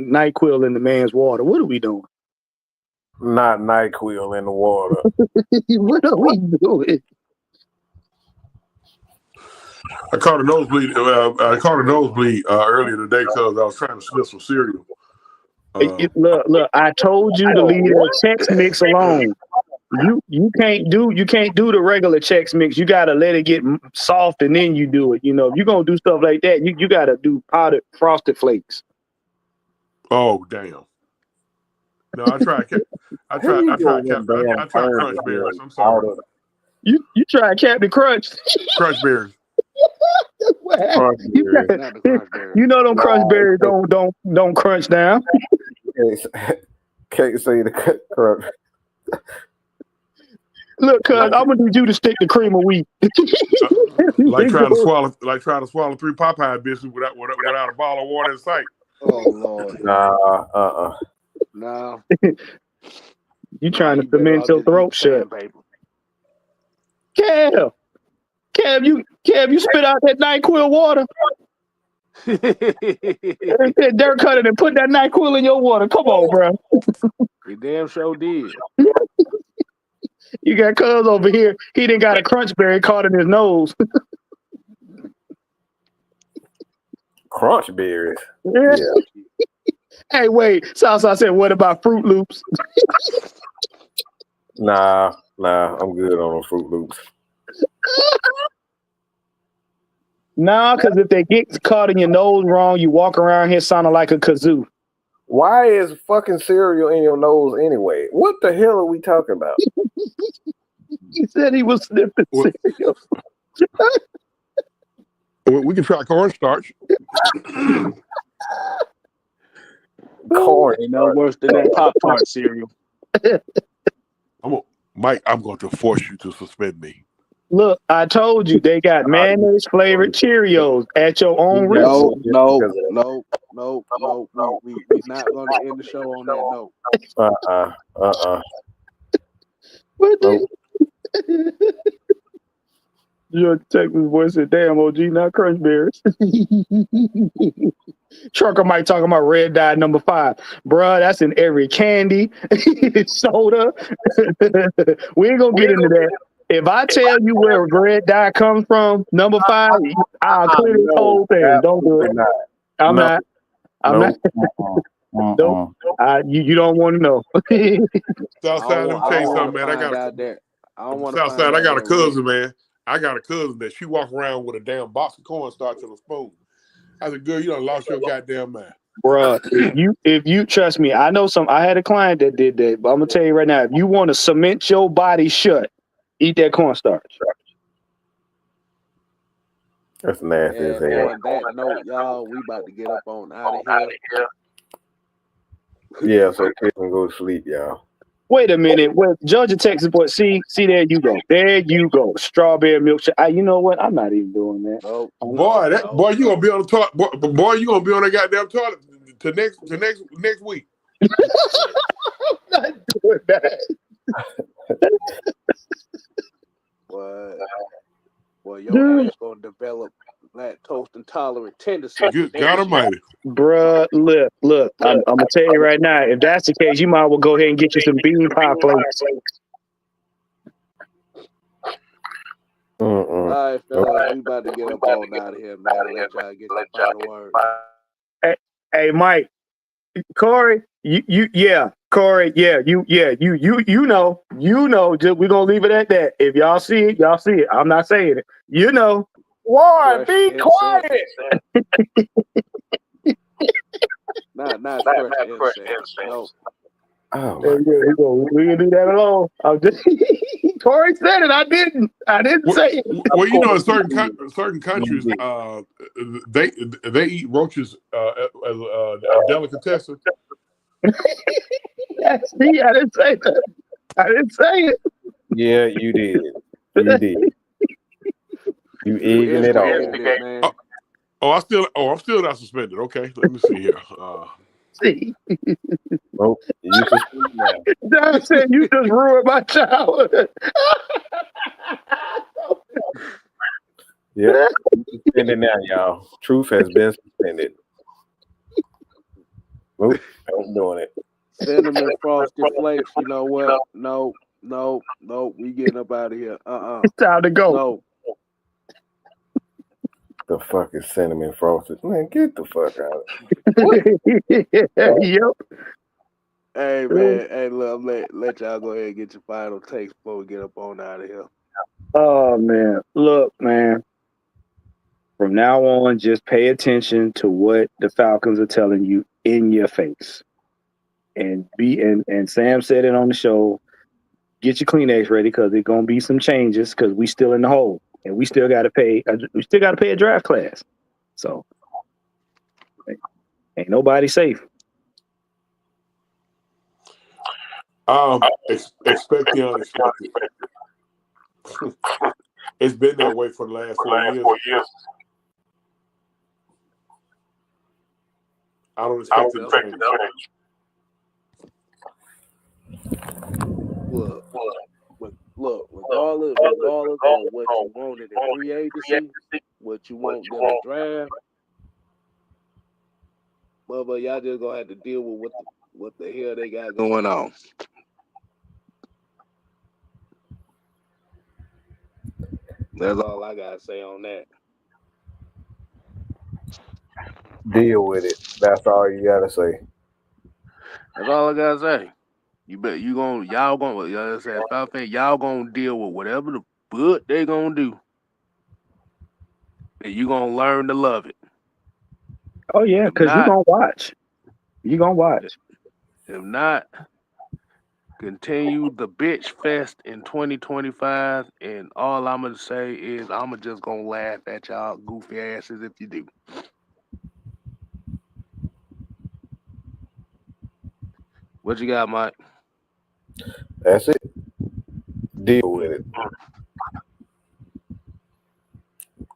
NyQuil in the man's water. What are we doing? Not NyQuil in the water. What are we doing? I caught a nosebleed earlier today because I was trying to sniff some cereal. Look! I told you to leave that Chex Mix alone. You can't do the regular Chex Mix. You gotta let it get soft and then you do it. You know, if you're gonna do stuff like that, you gotta do powdered Frosted Flakes. Oh damn! No, I tried Crunch Berries. I'm sorry. You tried Captain Crunch. Crunch Berries. You know them Crunch Berries don't crunch down. Can't say the crunch. Look, cuz I'm gonna need you to stick the cream of wheat. like trying to swallow 3 Popeye biscuits without a bottle of water in sight. Oh Lord. Nah. You trying to cement your throat shut. Kev, you spit out that NyQuil water. Dirk cut it and put that NyQuil in your water. Come on, bro. He damn sure did. You got cuz over here. He didn't got a crunch berry caught in his nose. Crunch berries. Yeah. Hey, wait. Southside said, what about Fruit Loops? Nah, I'm good on those Fruit Loops. Nah, because if they get caught in your nose wrong, you walk around here sounding like a kazoo. Why is fucking cereal in your nose anyway? What the hell are we talking about? He said he was sniffing cereal. Well, we can try cornstarch. Corn ain't no worse than that Pop-Tart cereal. Mike, I'm going to force you to suspend me. Look, I told you they got mayonnaise flavored Cheerios at your own risk. No. We're not going to end the show on that note. What Nope. Your Texas boy said, "Damn, OG, not crunch berries." Trucker might talk about red dye number 5, bruh. That's in every candy, soda. We ain't gonna get into that. If I tell you where red dye comes from, number 5, I'll clear this whole thing. Don't do it. Not. I'm No. not. I'm Nope. not. Nope. You don't want to know. Southside, let me tell you something, man. I got a cousin, man. I got a cousin that she walk around with a damn box of cornstarch and a spoon. I said, girl, you done lost your goddamn mind. Bruh, if you trust me, I know I had a client that did that, but I'm gonna tell you right now, if you want to cement your body shut, eat that cornstarch. That's nasty as hell. On that note, y'all, we about to get up on out of here. Yeah, so kids can go to sleep, y'all. Wait a minute. Well, Georgia, Texas boy, see, there you go. There you go. Strawberry milkshake. You know what? I'm not even doing that. Nope. Boy, you gonna be on the toilet. Boy, you gonna be on that goddamn toilet to next week. I'm not doing that. Well, your ass gonna develop lactose intolerant tendencies. Good God Almighty, bruh. Look. I'm gonna tell you right now. If that's the case, you might as well go ahead and get you some bean pie flakes. All right, fellas, we about to get up on out of here, man. Let y'all get the final word. Hey, Mike, Corey, Corey, you know. Just we're gonna leave it at that. If y'all see it, y'all see it. I'm not saying it. You know. Why? Be quiet. Not fresh incense. No. Oh, we can do that alone. I'm just Corey said it. I didn't say it. Well, you know, in certain countries, they eat roaches as a delicatessen. That's me. I didn't say that. I didn't say it. Yeah, you did. You did. You egging it off. I'm still not suspended. Okay, let me see here. See. Oh, you suspended now. Don said you just ruined my childhood. Yeah, suspended now, y'all. Truth has been suspended. Nope, I'm doing it. Cinnamon frosted flakes. You know what? No. We getting up out of here. It's time to go. No. The fuck is cinnamon frosted? Man, get the fuck out of here. Yep. Hey, man. Hey, look, let y'all go ahead and get your final takes before we get up on out of here. Oh, man. Look, man. From now on, just pay attention to what the Falcons are telling you in your face. And Sam said it on the show, get your Kleenex ready because there's gonna be some changes because we still in the hole and we still gotta pay a draft class. So ain't nobody safe. Expect the unexpected. It's been that way for the last 4 years. I don't expect it to change. Look, regardless of what you wanted in free agency, what you want in the draft, but y'all just gonna have to deal with what the hell they got going on. That's all I gotta say on that. Deal with it. That's all you gotta say. That's all I gotta say. Y'all gonna deal with whatever the fuck they gonna do. And you gonna learn to love it. Oh yeah, because you're gonna watch. You're gonna watch. If not, continue the bitch fest in 2025, and all I'm gonna say is I'm just gonna laugh at y'all goofy asses if you do. What you got, Mike? That's it. Deal with it.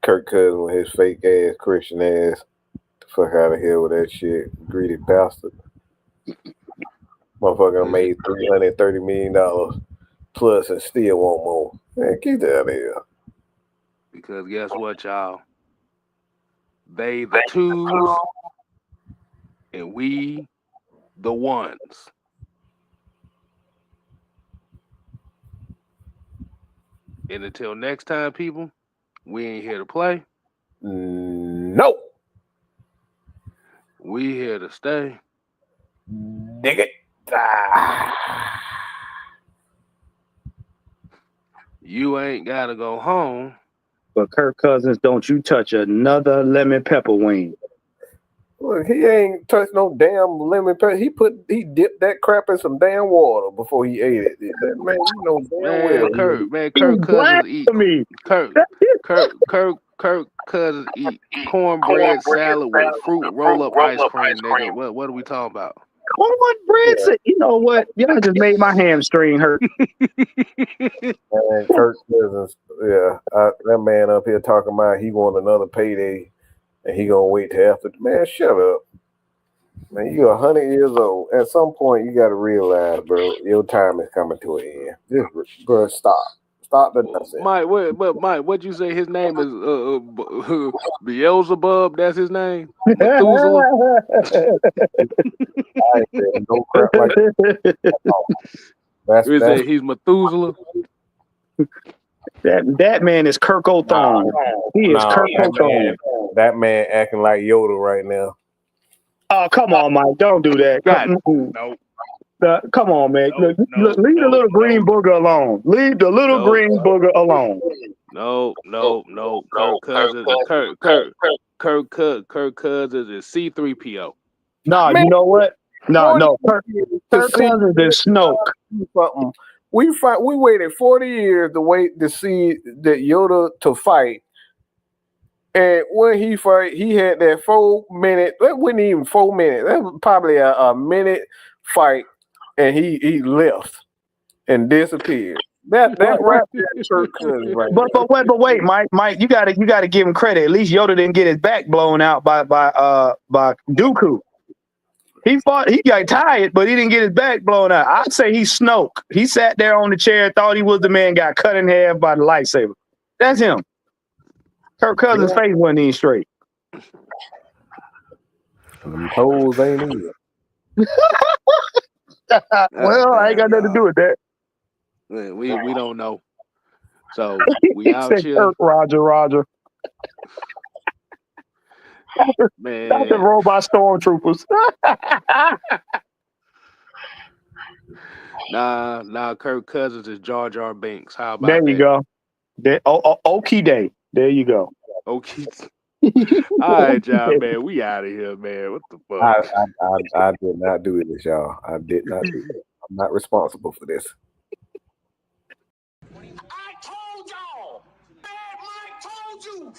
Kirk Cousins with his fake ass, Christian ass. The fuck out of here with that shit. Greedy bastard. Motherfucker made $330 million plus and still want more. Man, get that out of here. Because guess what, y'all? They the twos, and we the ones. And until next time, people, we ain't here to play. No. We here to stay. Nigga. You ain't gotta go home. But Kirk Cousins, don't you touch another lemon pepper wing. Look, he ain't touched no damn lemon pepper. He dipped that crap in some damn water before he ate it. That man, you know damn well. Kirk Cousins eat. Kirk Cousins eat cornbread salad with fruit roll up ice cream, nigga. What are we talking about? Cornbread, you know what? Y'all just made my hamstring hurt. Man, Kirk Cousins, that man up here talking about he want another payday and he gonna wait till after. Man, shut up. Man, you're 100 years old. At some point, you gotta realize, bro, your time is coming to an end. Just, bro, stop the nonsense. Mike, what'd you say? His name is Beelzebub. That's his name. Methuselah. I ain't saying no crap like that. He's Methuselah. That man is Kirk O'Thorne. He is Kirk O'Thorne. That man acting like Yoda right now. Oh, come on, Mike. Don't do that. No. Come on, man. Leave the little green booger alone. Leave the little green booger alone. No. Kirk Cousins is C-3PO. No, you know what? No. Kirk Cousins is Snoke. We waited 40 years to wait to see that Yoda to fight. And when he fight, he had that 4 minute. That wasn't even 4 minutes. That was probably a minute fight, and he left and disappeared. That right there, Kirk Cousins right there. But wait, Mike, you gotta give him credit. At least Yoda didn't get his back blown out by Dooku. He got tired, but he didn't get his back blown out. I'd say he's Snoke. He sat there on the chair, thought he was the man, got cut in half by the lightsaber. That's him. Kirk Cousins' face wasn't even straight. Them toes ain't either. Well, I ain't got nothing to do with that. We don't know. So we out here. Kirk, Roger. Man. Not the robot stormtroopers. Nah, Kirk Cousins is Jar Jar Binks. How about that? There you go. Okie day. There you go. Okay. All right, y'all, man. We out of here, man. What the fuck? I did not do this, y'all. I did not do it. I'm not responsible for this. I told y'all. Bad Mike told you.